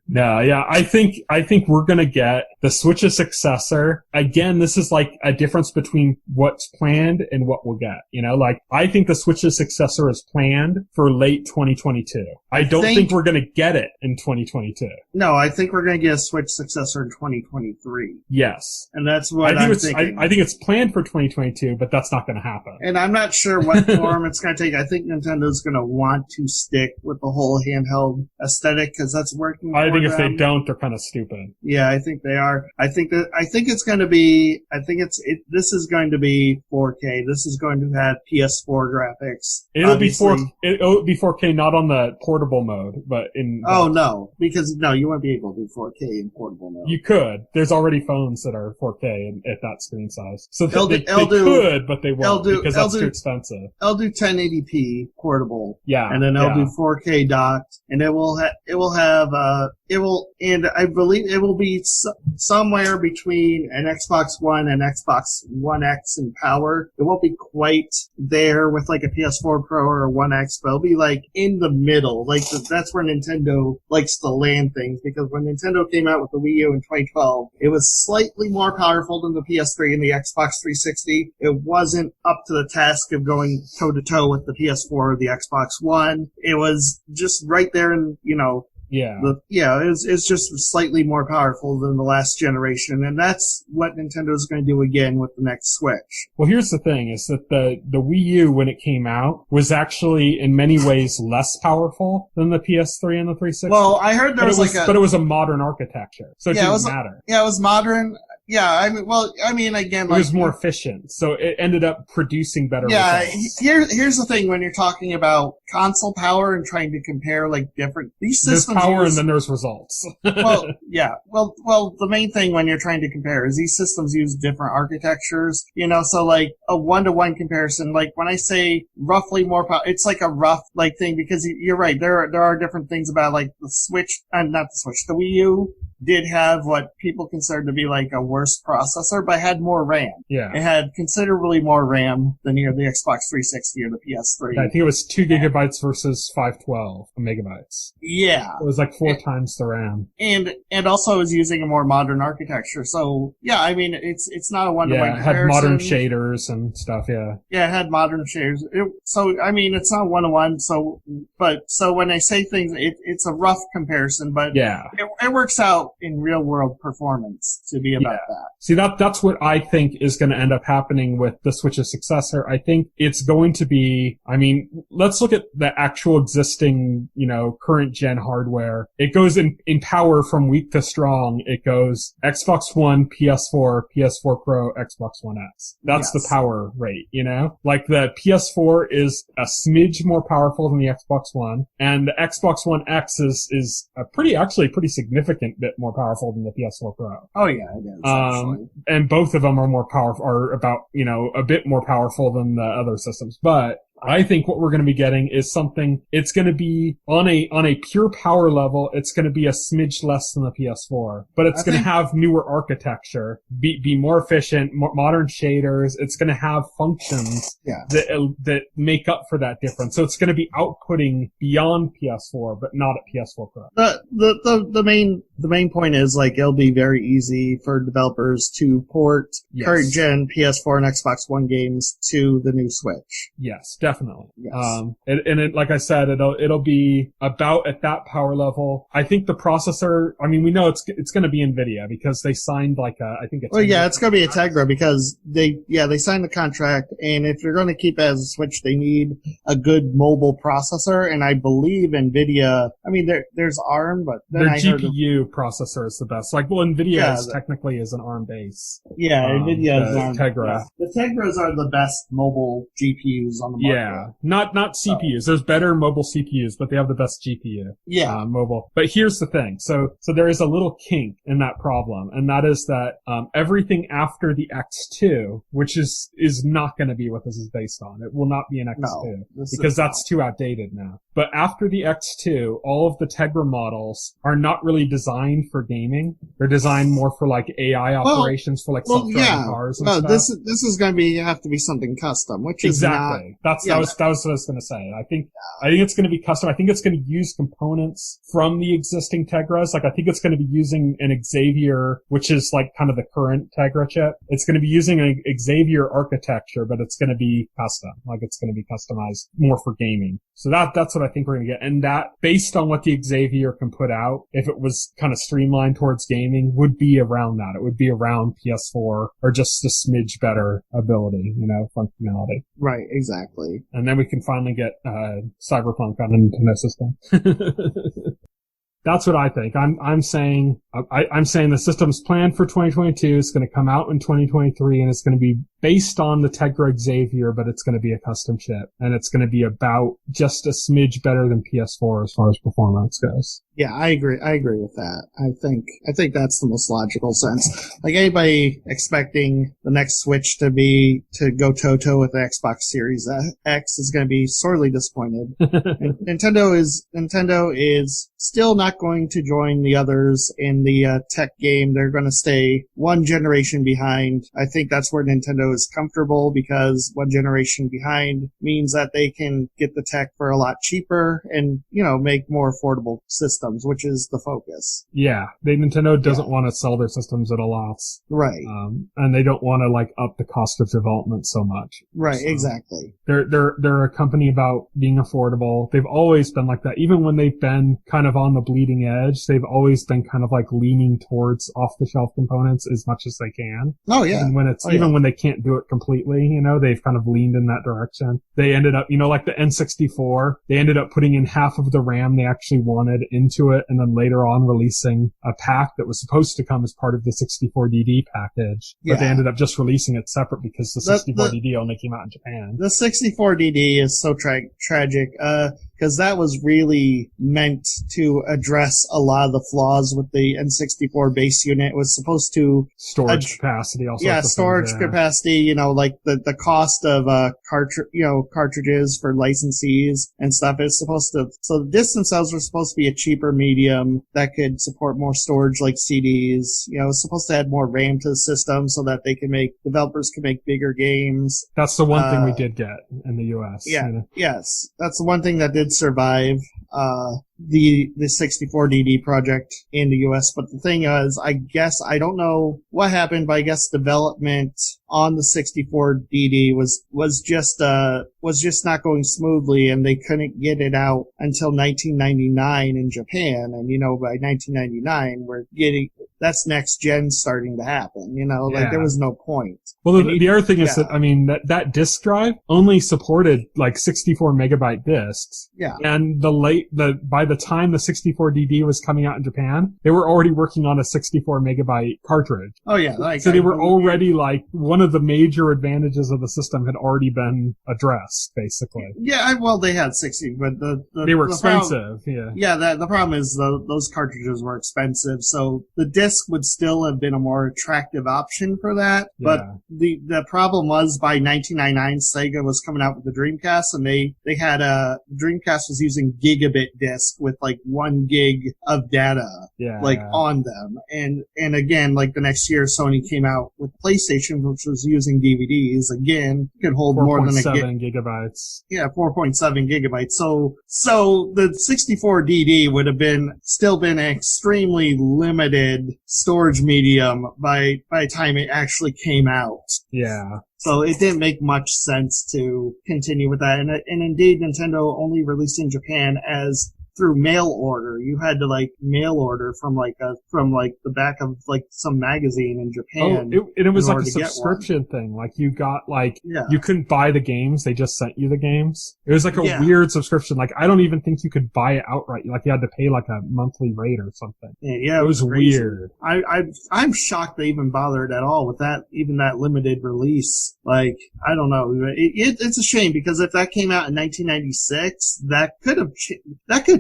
No, yeah, I think we're gonna get the Switch's successor. Again, this is like a difference between what's planned and what we'll get. You know, like, I think the Switch's successor is planned for late 2022. I don't think we're gonna get it in 2022. No, I think we're gonna get a Switch successor in 2023. Yes. And that's what I'm thinking. I think it's planned for 2022, but that's not gonna happen. And I'm not sure what form it's gonna take. I think Nintendo's gonna want to stick with the whole handheld aesthetic, because that's working for them. I think if they don't, they're kind of stupid. Yeah, I think they are. I think it's going to be, this is going to be 4K. This is going to have PS4 graphics. It'll be 4K, not on the portable mode, but in... Oh, no. Because, no, you won't be able to do 4K in portable mode. You could. There's already phones that are 4K at that screen size. So they could, but they won't, because that's too expensive. I'll do 1080p portable. Yeah. And then I'll do 4K docked, and and I believe it will be somewhere between an Xbox One and Xbox One X in power. It won't be quite there with like a PS4 Pro or a One X, but it'll be like in the middle. Like that's where Nintendo likes to land things, because when Nintendo came out with the Wii U in 2012, it was slightly more powerful than the PS3 and the Xbox 360. It wasn't up to the task of going toe to toe with the PS4 or the Xbox One. It was just right there, and it's just slightly more powerful than the last generation, and that's what Nintendo's going to do again with the next Switch. Well, here's the thing, is that the Wii U, when it came out, was actually in many ways less powerful than the PS3 and the 360. Well, I heard but it was a modern architecture, so it didn't matter. Yeah, it was modern. Yeah, again, it was more efficient, so it ended up producing better results. Here's the thing: when you're talking about console power and trying to compare like these systems, there's power and then there's results. Well, the main thing when you're trying to compare is these systems use different architectures. You know, so like a 1-to-1 comparison. Like when I say roughly more power, it's like a rough like thing, because you're right. There are different things about like the Switch, not the Switch, the Wii U did have what people consider to be like a worse processor, but had more RAM. Yeah. It had considerably more RAM than the Xbox 360 or the PS3. I think it was 2 gigabytes versus 512 megabytes. Yeah. It was like 4 times the RAM. And also it was using a more modern architecture. So, yeah, I mean, it's not a one-to-one comparison. Yeah, it had modern shaders and stuff, yeah. Yeah, it had modern shaders. So, I mean, it's not one-to-one, so when I say things, it's a rough comparison, but yeah, it works out in real-world performance to be about that. See, that's what I think is going to end up happening with the Switch's successor. I think it's going to be, I mean, let's look at the actual existing, current gen hardware. It goes in power from weak to strong. It goes Xbox One, PS4, PS4 Pro, Xbox One X. That's the power rate, Like the PS4 is a smidge more powerful than the Xbox One, and the Xbox One X is a pretty significant bit more powerful than the PS4 Pro. Oh yeah, it is. And both of them are more powerful, are about, a bit more powerful than the other systems. But I think what we're going to be getting is something, it's going to be on a pure power level, it's going to be a smidge less than the PS4, but it's going to have newer architecture, be more efficient, more modern shaders. It's going to have functions that make up for that difference. So it's going to be outputting beyond PS4, but not at PS4 Pro. The main point is, like, it'll be very easy for developers to port current gen PS4 and Xbox One games to the new Switch. Yes, definitely. Yes. Like I said, it'll be about at that power level. I think the processor, I mean, we know it's going to be NVIDIA because they signed it's going to be a Tegra because they signed the contract, and if you're going to keep it as a Switch, they need a good mobile processor, and I believe NVIDIA, I mean, there's ARM, but then their GPU processor is the best. Like, well, NVIDIA technically is an ARM base. Yeah, NVIDIA is ARM. Tegra. Yeah. The Tegras are the best mobile GPUs on the market. Yeah, not CPUs. There's better mobile CPUs, but they have the best GPU. Yeah. Mobile. But here's the thing. So there is a little kink in that problem, and that is that everything after the X2, which is not going to be what this is based on. It will not be an X2 because that's too outdated now. But after the X2, all of the Tegra models are not really designed for gaming. They're designed more for like AI operations, for like self-driving cars and stuff. This is going to have to be something custom, which is exactly. That was what I was going to say. I think it's going to be custom. I think it's going to use components from the existing Tegras. Like, I think it's going to be using an Xavier, which is like kind of the current Tegra chip. It's going to be using an Xavier architecture, but it's going to be custom. Like, it's going to be customized more for gaming. So that's what I think we're going to get. And that, based on what the Xavier can put out, if it was kind of streamlined towards gaming, would be around that. It would be around PS4 or just a smidge better ability, functionality. Right, exactly. And then we can finally get Cyberpunk on the Nintendo system. That's what I think. I'm saying the system's planned for 2022. It's going to come out in 2023, and it's going to be based on the Tegra Xavier, but it's going to be a custom chip, and it's going to be about just a smidge better than PS4 as far as performance goes. Yeah, I agree with that. I think that's the most logical sense. Like, anybody expecting the next Switch to go toe-to with the Xbox Series X is going to be sorely disappointed. And Nintendo is still not going to join the others in the tech game. They're going to stay one generation behind. I think that's where Nintendo is comfortable, because one generation behind means that they can get the tech for a lot cheaper and, make more affordable systems, which is the focus. Yeah. Nintendo doesn't want to sell their systems at a loss. Right. And they don't want to up the cost of development so much. Right, so exactly. They're a company about being affordable. They've always been like that. Even when they've been kind of on the bleeding edge, they've always been kind of like leaning towards off-the-shelf components as much as they can. Oh, yeah. Even when they can't do it completely, they've kind of leaned in that direction. They ended up, like the N64, they ended up putting in half of the RAM they actually wanted into it, and then later on releasing a pack that was supposed to come as part of the 64DD package. But they ended up just releasing it separate because the 64DD only came out in Japan. The 64DD is so tragic, because that was really meant to address a lot of the flaws with the N64 base unit. It was supposed to storage capacity also. Yeah, storage capacity, like the cost of cartridges for licensees and stuff is supposed to, so the discs themselves were supposed to be a cheaper medium that could support more storage like CDs. It's supposed to add more RAM to the system so that developers can make bigger games. That's the one thing we did get in the US. Yeah. Yes. That's the one thing that did survive the 64DD project in the US. But the thing is, I don't know what happened, but I guess development on the 64DD was just not going smoothly, and they couldn't get it out until 1999 in Japan. And by 1999 that's next gen starting to happen. There was no point. Well, the other thing is that that disk drive only supported like 64 megabyte disks. Yeah. And by the time the 64DD was coming out in Japan, they were already working on a 64 megabyte cartridge. Oh yeah. So they were already like, one of the major advantages of the system had already been addressed, basically. Yeah. Well, they had 60, but they were expensive. The problem is those cartridges were expensive. So the disc disc would still have been a more attractive option for that. But the problem was by 1999, Sega was coming out with the Dreamcast, and they had Dreamcast was using gigabit disc with like 1 gig of data, on them. And again, like the next year, Sony came out with PlayStation, which was using DVDs. Again, could hold more than 4.7 gigabytes. Yeah, 4.7 gigabytes. So the 64DD would have still been an extremely limited storage medium by the time it actually came out. Yeah. So it didn't make much sense to continue with that. And indeed, Nintendo only released in Japan as through mail order. You had to like mail order from the back of like some magazine in Japan. Oh, it was like a subscription thing. Like you got you couldn't buy the games; they just sent you the games. It was like a weird subscription. Like I don't even think you could buy it outright. Like you had to pay like a monthly rate or something. Yeah, it was crazy. Weird. I'm shocked they even bothered at all with that, even that limited release. Like I don't know. It's a shame because if that came out in 1996, that could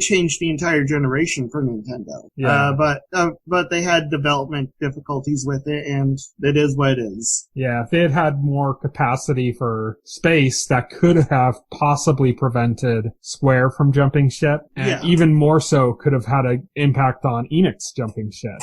changed the entire generation for Nintendo. Yeah. But they had development difficulties with it, and it is what it is. Yeah, if they had had more capacity for space, that could have possibly prevented Square from jumping ship, and even more so could have had an impact on Enix jumping ship.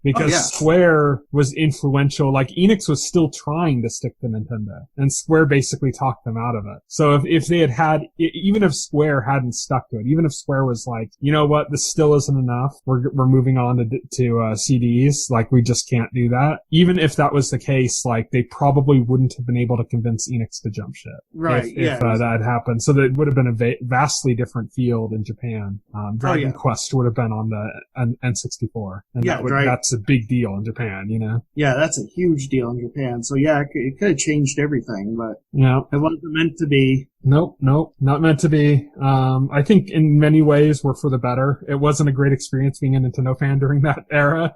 Because Square was influential, like Enix was still trying to stick to Nintendo, and Square basically talked them out of it. So if they had, even if Square hadn't stuck to it, even if Square was like, you know what, this still isn't enough, we're moving on to CDs, like we just can't do that. Even if that was the case, like they probably wouldn't have been able to convince Enix to jump ship. Right, if that had happened. So that would have been a vastly different field in Japan. Dragon Quest would have been on the N64. And that's a big deal in Japan, you know? Yeah, that's a huge deal in Japan. So yeah, it could have changed everything, but it wasn't meant to be. Nope, not meant to be. I think in many ways we're for the better. It wasn't a great experience being a Nintendo fan during that era.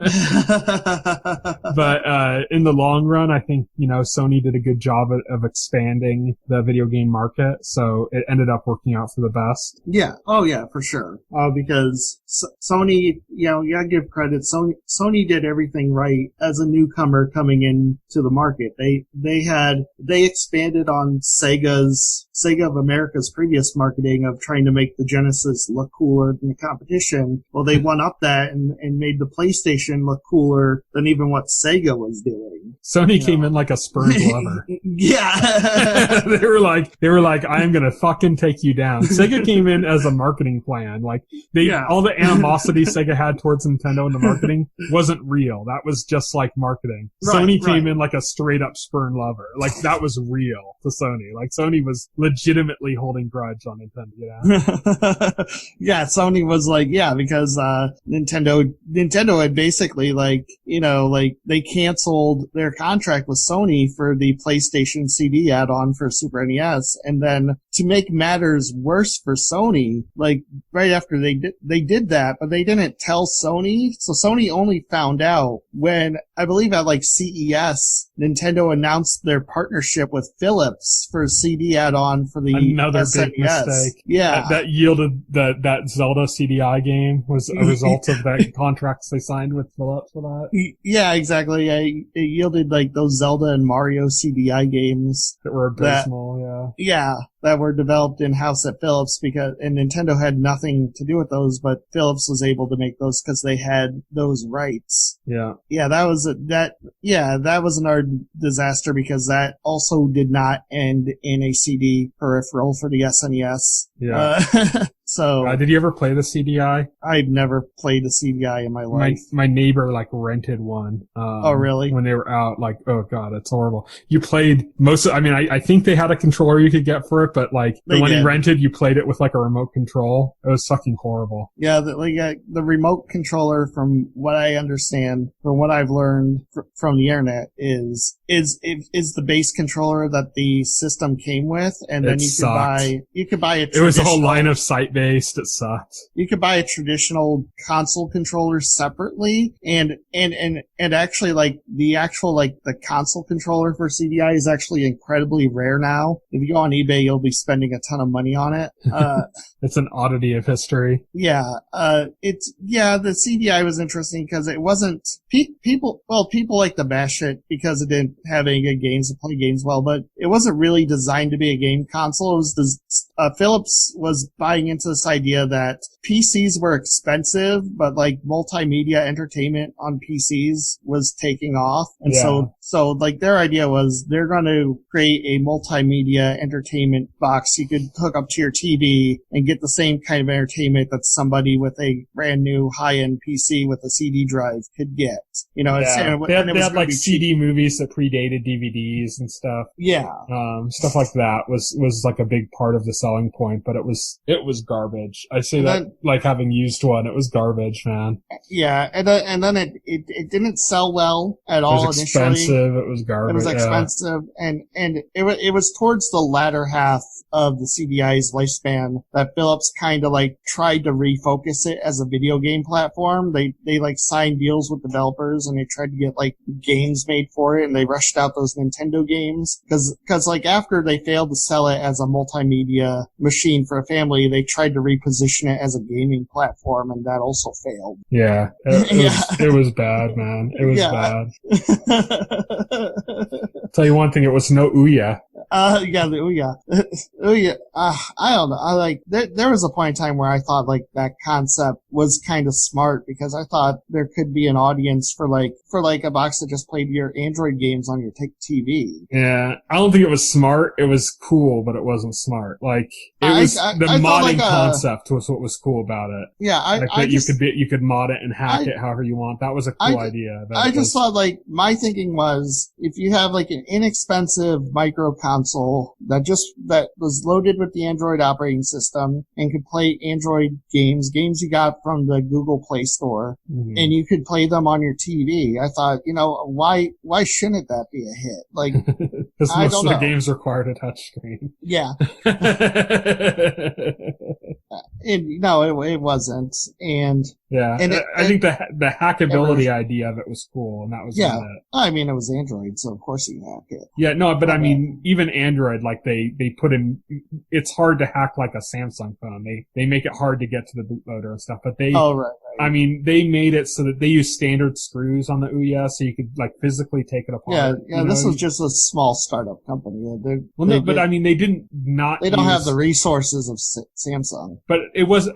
But in the long run, I think, Sony did a good job of expanding the video game market, so it ended up working out for the best. Yeah. Oh yeah, for sure. Because Sony, you gotta give credit. Sony did everything right as a newcomer coming into the market. They expanded on Sega of America's previous marketing of trying to make the Genesis look cooler than the competition. Well, they one up that and made the PlayStation look cooler than even what Sega was doing. Sony came in like a spurned lover. Yeah. They were like, I am gonna fucking take you down. Sega came in as a marketing plan. Like all the animosity Sega had towards Nintendo in the marketing wasn't real. That was just like marketing. Sony came in like a straight up spurned lover. Like that was real to Sony. Like Sony was legitimately holding grudge on Nintendo, Yeah, Sony was like, because Nintendo had basically they canceled their contract with Sony for the PlayStation CD add-on for Super NES, and then to make matters worse for Sony, like right after they did that, but they didn't tell Sony, so Sony only found out when, I believe at like CES, Nintendo announced their partnership with Philips for CD add-on for the another SNES. big mistake. Yeah. That yielded that Zelda CDI game was a result of that contracts they signed with Philips for that. Yeah, exactly. It yielded like those Zelda and Mario CDI games that were abysmal. That were developed in-house at Philips and Nintendo had nothing to do with those, but Philips was able to make those because they had those rights. Yeah. Yeah, that was another disaster because that also did not end in a CD peripheral for the SNES. Yeah. Did you ever play the CDI? I've never played a CDI in my life. My neighbor rented one. Oh, really? When they were out, oh god, it's horrible. You played I think they had a controller you could get for it, but the one he rented, you played it with a remote control. It was fucking horrible. Yeah, the remote controller, from what I understand, from what I've learned from the internet, is the base controller that the system came with, and then you could buy a it was a whole line of sight based. It sucked. You could buy a traditional console controller separately, and actually the console controller for CDI is actually incredibly rare now. If you go on eBay, you'll probably spending a ton of money on it. It's an oddity of history. Yeah, the CDI was interesting because it wasn't people like to bash it because it didn't have any good games to play games well, but it wasn't really designed to be a game console. It was Philips was buying into this idea that PCs were expensive, but like multimedia entertainment on PCs was taking off. And so like their idea was they're going to create a multimedia entertainment box you could hook up to your TV and get the same kind of entertainment that somebody with a brand new high-end PC with a CD drive could get. You know, they had like CD movies that predated DVDs and stuff. Yeah. Stuff like that was like a big part of the selling point, but it was garbage. I say that like having used one, it was garbage, man. Yeah, and then it didn't sell well at all initially. It was expensive. It was garbage. It was expensive, and it was towards the latter half of the CDI's lifespan that Philips kind of like tried to refocus it as a video game platform. They like signed deals with developers and they tried to get like games made for it, and they rushed out those Nintendo games because like after they failed to sell it as a multimedia machine for a family, they tried to reposition it as a gaming platform, and that also failed. Yeah, it was bad, man. It was bad. Tell you one thing, it was no Ouya. The Ouya. Ouya. I don't know. There was a point in time where I thought like that concept was kind of smart because I thought there could be an audience for a box that just played your Android games on your TV. Yeah, I don't think it was smart. It was cool, but it wasn't smart. Like the modding concept was what was cool about it. Yeah, you could mod it and hack it however you want. That was a cool idea. I just thought like my thinking was if you have like an inexpensive micro console that was loaded with the Android operating system and could play Android games you got from the Google Play Store, and you could play them on your TV. I thought, why shouldn't that be a hit? Like, because most of the games required a touchscreen. Yeah. It wasn't. And yeah, and I think the hackability idea of it was cool, and that was it. I mean, it was Android, so of course you can hack it. Yeah, no, but I mean, even Android, like they put in, it's hard to hack like a Samsung phone. They make it hard to get to the bootloader and stuff, but they. Oh right. I mean, they made it so that they use standard screws on the Ouya, so you could like physically take it apart. Yeah. This was just a small startup company. But I mean, they didn't not. They don't have the resources of Samsung. But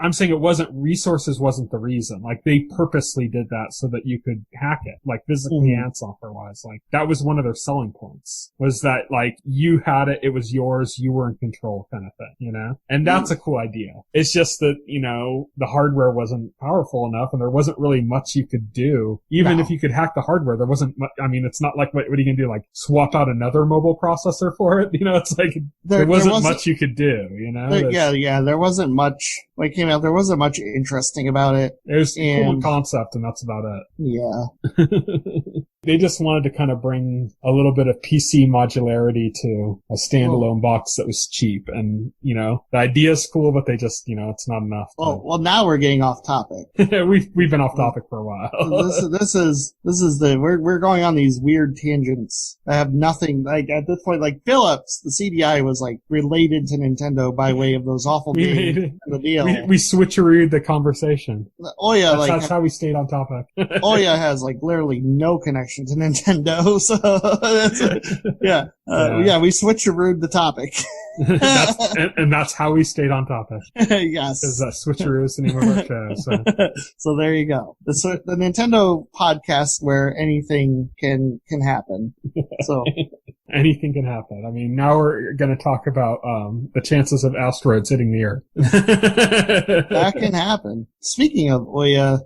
I'm saying it wasn't resources wasn't the reason. Like they purposely did that so that you could hack it, like physically and software wise. Like that was one of their selling points. Was that like you had it, it was yours, you were in control, kind of thing, And that's a cool idea. It's just that the hardware wasn't powerful enough, and there wasn't really much you could do. Even if you could hack the hardware, there wasn't much. I mean, it's not like what are you gonna do? Like swap out another mobile processor for it? It's like there wasn't much you could do. There wasn't much. When it came out, there wasn't much interesting about it. It was a cool concept, and that's about it. Yeah. They just wanted to kind of bring a little bit of PC modularity to a standalone box that was cheap. And, the idea's cool, but they just, it's not enough. Well, now we're getting off topic. We've been off topic for a while. We're going on these weird tangents that have nothing, like at this point, like Philips, the CDI was like related to Nintendo by way of those awful games and the deal. We switcherooed the conversation. Ouya, that's how we stayed on topic. Ouya has like literally no connection to Nintendo, so we switcherooed the topic. that's how we stayed on topic. Yes, because switcheroo is the name of our show. So there you go. The Nintendo podcast where anything can happen. So anything can happen. I mean, now we're going to talk about the chances of asteroids hitting the Earth. That can happen. Speaking of Ouya,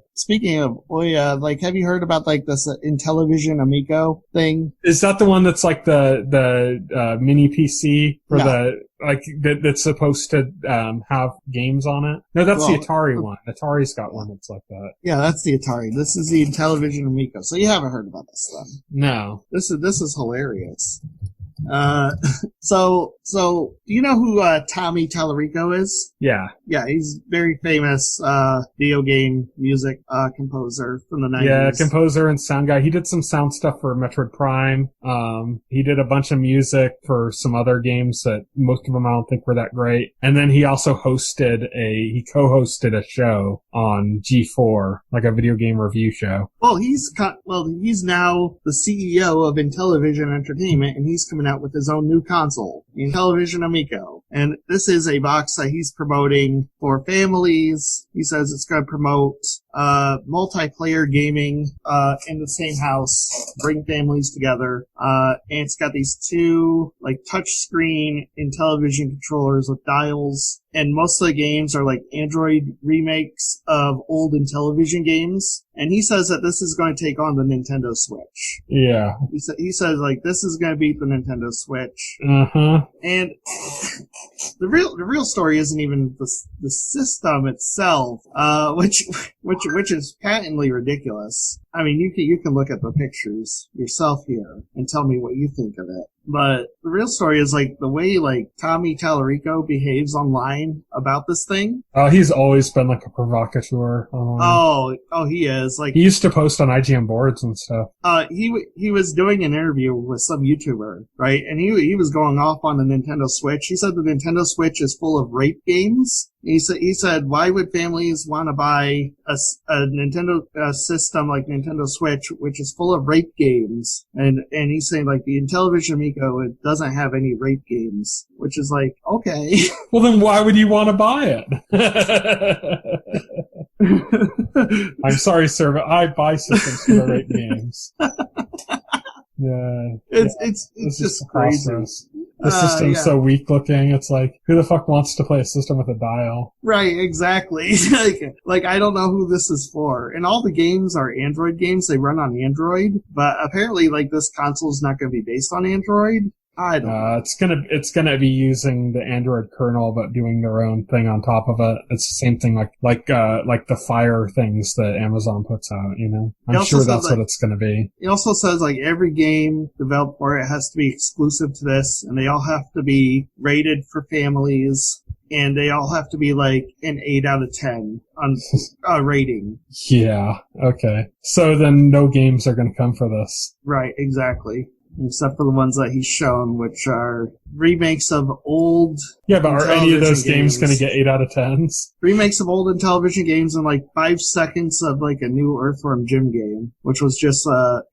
like, have you heard about like this Intellivision Amico thing? Is that the one that's like the mini PC for that's supposed to have games on it? No, that's the Atari one. Atari's got one that's like that. Yeah, that's the Atari. This is the Intellivision Amico. So you haven't heard about this then? No. This is hilarious. So do you know who Tommy Tallarico is? Yeah. Yeah, he's very famous video game music composer from the 90s. Yeah, composer and sound guy. He did some sound stuff for Metroid Prime. He did a bunch of music for some other games that most of them I don't think were that great. And then he also he co-hosted a show on G4, like a video game review show. Well, he's now the CEO of Intellivision Entertainment, and he's coming out with his own new console, the Intellivision Amico. And this is a box that he's promoting for families. He says it's going to promote multiplayer gaming in the same house, bring families together. And it's got these two like touchscreen Intellivision controllers with dials. And most of the games are like Android remakes of old Intellivision games. And he says that this is going to take on the Nintendo Switch. Yeah. He says like this is going to beat the Nintendo Switch. Uh-huh. And the real story isn't even the system itself, which is patently ridiculous. I mean, you can look at the pictures yourself here and tell me what you think of it. But the real story is like the way like Tommy Tallarico behaves online about this thing. He's always been like a provocateur online. Oh, he is. Like he used to post on IGN boards and stuff. He was doing an interview with some YouTuber, right? And he was going off on the Nintendo Switch. He said the Nintendo Switch is full of rape games. He said, why would families want to buy a Nintendo system like Nintendo Switch, which is full of rape games? And he's saying like the Intellivision Amico, it doesn't have any rape games, which is like, okay. Well, then why would you want to buy it? I'm sorry, sir, but I buy systems for the rape games. Yeah. It's just crazy. The system's so weak looking. It's like, who the fuck wants to play a system with a dial? Right, exactly. like I don't know who this is for. And all the games are Android games. They run on Android, but apparently like this console is not going to be based on Android. I don't know. It's gonna be using the Android kernel, but doing their own thing on top of it. It's the same thing like the Fire things that Amazon puts out, you know? I'm sure that's what it's gonna be. It also says like every game developed for it has to be exclusive to this, and they all have to be rated for families, and they all have to be like an 8 out of 10 on rating. Yeah, okay. So then no games are gonna come for this. Right, exactly. Except for the ones that he's shown, which are remakes of old. Yeah, but are any of those games going to get 8 out of 10s? Remakes of old Intellivision games in like 5 seconds of like a new Earthworm Jim game, which was just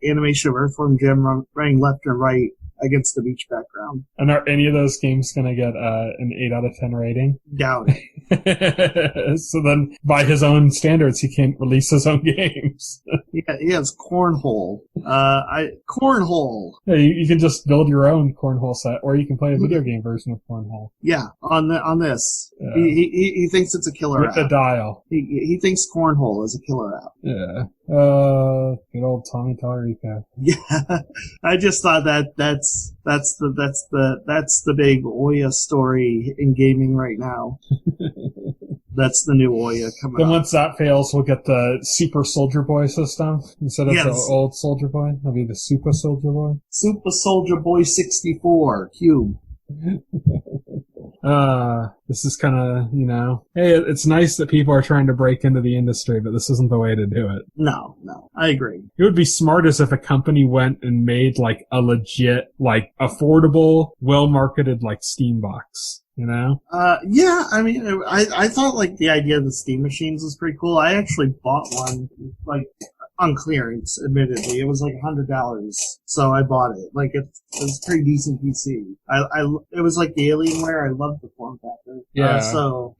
animation of Earthworm Jim running left and right against the beach background. And are any of those games going to get an 8 out of 10 rating? Doubt it. So then, by his own standards, he can't release his own games. Yeah, he has Cornhole. Cornhole. Yeah, you can just build your own Cornhole set, or you can play a video game version of Cornhole. Yeah, on this. Yeah. He thinks it's a killer app. With a dial. He thinks Cornhole is a killer app. Yeah. Good old Tommy Tallarico. Yeah. I just thought that's the big Oya story in gaming right now. That's the new Oya coming Then up. once that fails, we'll get the Super Soldier Boy system instead of the old Soldier Boy. It'll be the Super Soldier Boy. Super Soldier Boy 64 Cube. This is kind of, hey, it's nice that people are trying to break into the industry, but this isn't the way to do it. No, I agree. It would be smart as if a company went and made like a legit, like affordable, well-marketed like Steam box. Yeah, I mean, I thought like the idea of the Steam machines was pretty cool. I actually bought one, like, on clearance, admittedly. It was like $100. So I bought it. Like, it was a pretty decent PC. It was like the Alienware. I loved the form factor. Yeah.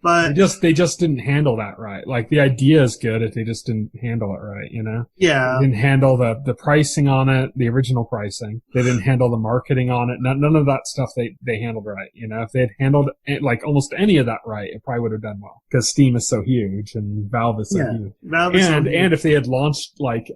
But they just didn't handle that right. Like, the idea is good if they just didn't handle it right, Yeah. They didn't handle the pricing on it, the original pricing. They didn't handle the marketing on it. None of that stuff they handled right, If they had handled like almost any of that right, it probably would have done well. Because Steam is so huge and Valve is so huge. And if they had launched like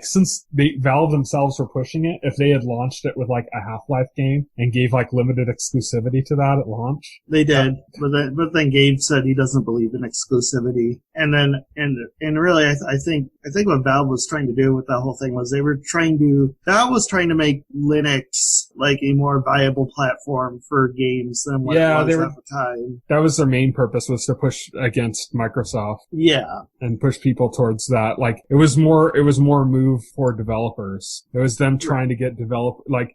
since Valve themselves were pushing it, if they had launched it with like a Half-Life game and gave like limited exclusivity to that at launch. They did. But then Gabe said he doesn't believe in exclusivity. And really, I think I think what Valve was trying to do with that whole thing was Valve was trying to make Linux like a more viable platform for games than what it was at the time. That was their main purpose, was to push against Microsoft. Yeah. And push people towards that. Like, it was more a move for developers. It was them trying to get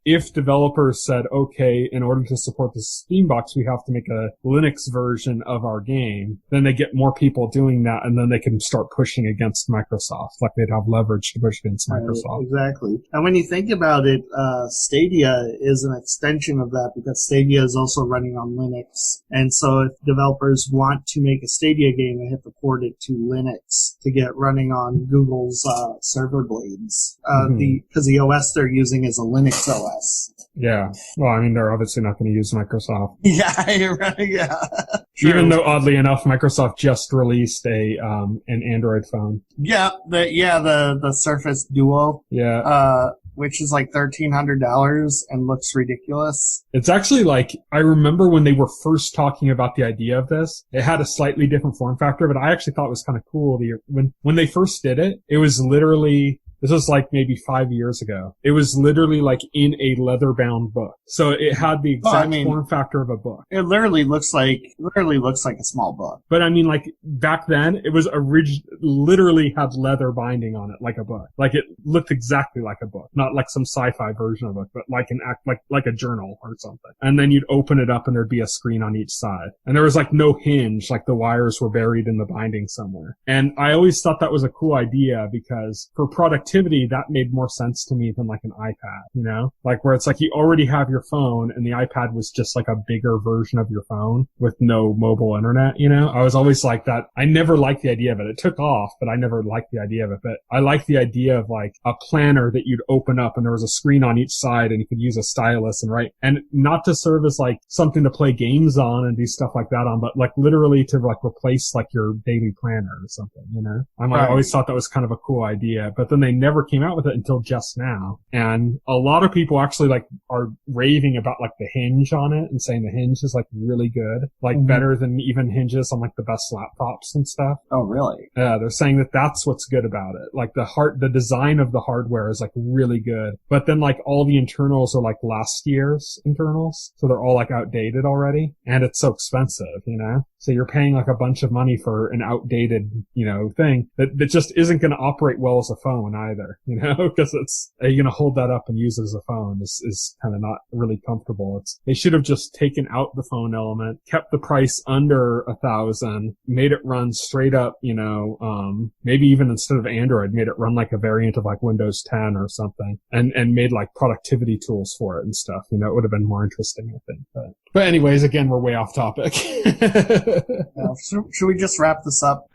if developers said, okay, in order to support the Steambox, we have to make a Linux version of our game, then they get more people doing that, and then they can start pushing against Microsoft. Like, they'd have leverage to push against Microsoft. Right, exactly. And when you think about it, Stadia is an extension of that, because Stadia is also running on Linux. And so if developers want to make a Stadia game, they have to port it to Linux to get running on Google's server blades. Because the OS they're using is a Linux OS. Yeah. Well, I mean, they're obviously not going to use Microsoft. Yeah, you're right. Yeah. Even though, oddly enough, Microsoft just released an Android phone. Yeah, the Surface Duo. Yeah. Which is like $1,300 and looks ridiculous. It's actually like, I remember when they were first talking about the idea of this, it had a slightly different form factor, but I actually thought it was kind of cool. When they first did it, it was literally, this was like maybe 5 years ago. It was literally like in a leather-bound book. So it had the exact form factor of a book. It literally looks like a small book. But I mean, like, back then, it was literally had leather binding on it, like a book. Like, it looked exactly like a book. Not like some sci-fi version of a book, but like a journal or something. And then you'd open it up and there'd be a screen on each side. And there was like no hinge, like the wires were buried in the binding somewhere. And I always thought that was a cool idea, because for productivity, that made more sense to me than like an iPad, you know? Like, where it's like you already have your phone and the iPad was just like a bigger version of your phone with no mobile internet, you know? I was always like that. I never liked the idea of it. It took off, but I never liked the idea of it. But I liked the idea of like a planner that you'd open up and there was a screen on each side and you could use a stylus and write, and not to serve as like something to play games on and do stuff like that on, but like literally to like replace like your daily planner or something, you know? I always thought that was kind of a cool idea, but then they never came out with it until just now. And a lot of people actually like are raving about like the hinge on it and saying the hinge is like really good, like better than even hinges on like the best laptops and stuff. Oh, really? Yeah, they're saying that that's what's good about it. Like the design of the hardware is like really good, but then like all the internals are like last year's internals, so they're all like outdated already, and it's so expensive, you know? So you're paying like a bunch of money for an outdated, you know, thing that just isn't going to operate well as a phone either, you know, because are you going to hold that up and use it as a phone is kind of not really comfortable. They should have just taken out the phone element, kept the price under $1,000, made it run straight up, you know, maybe even instead of Android, made it run like a variant of like Windows 10 or something, and made like productivity tools for it and stuff. You know, it would have been more interesting, I think. But anyways, again, we're way off topic. Should we just wrap this up?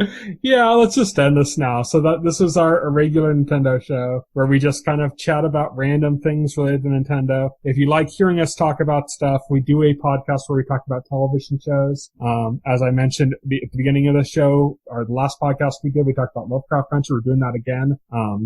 Yeah, let's just end this now. So this was our regular Nintendo show where we just kind of chat about random things related to Nintendo. If you like hearing us talk about stuff, we do a podcast where we talk about television shows. As I mentioned at the beginning of the show, or the last podcast we did, we talked about Lovecraft Country. We're doing that again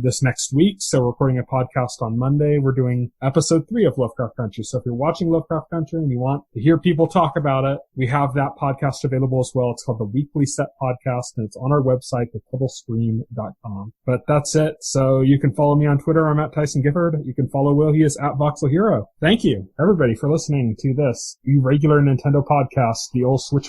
this next week. So we're recording a podcast on Monday. We're doing episode 3 of Lovecraft Country. So if you're watching Lovecraft Country and you want to hear people talk about it, we have that podcast available as well. It's called the Weekly Set Podcast, and it's on our website, thetotalscream.com. But that's it. So you can follow me on Twitter. I'm at Tyson Gifford. You can follow Will. He is at Voxel Hero. Thank you, everybody, for listening to this irregular Nintendo podcast, the Ol Switcheroo.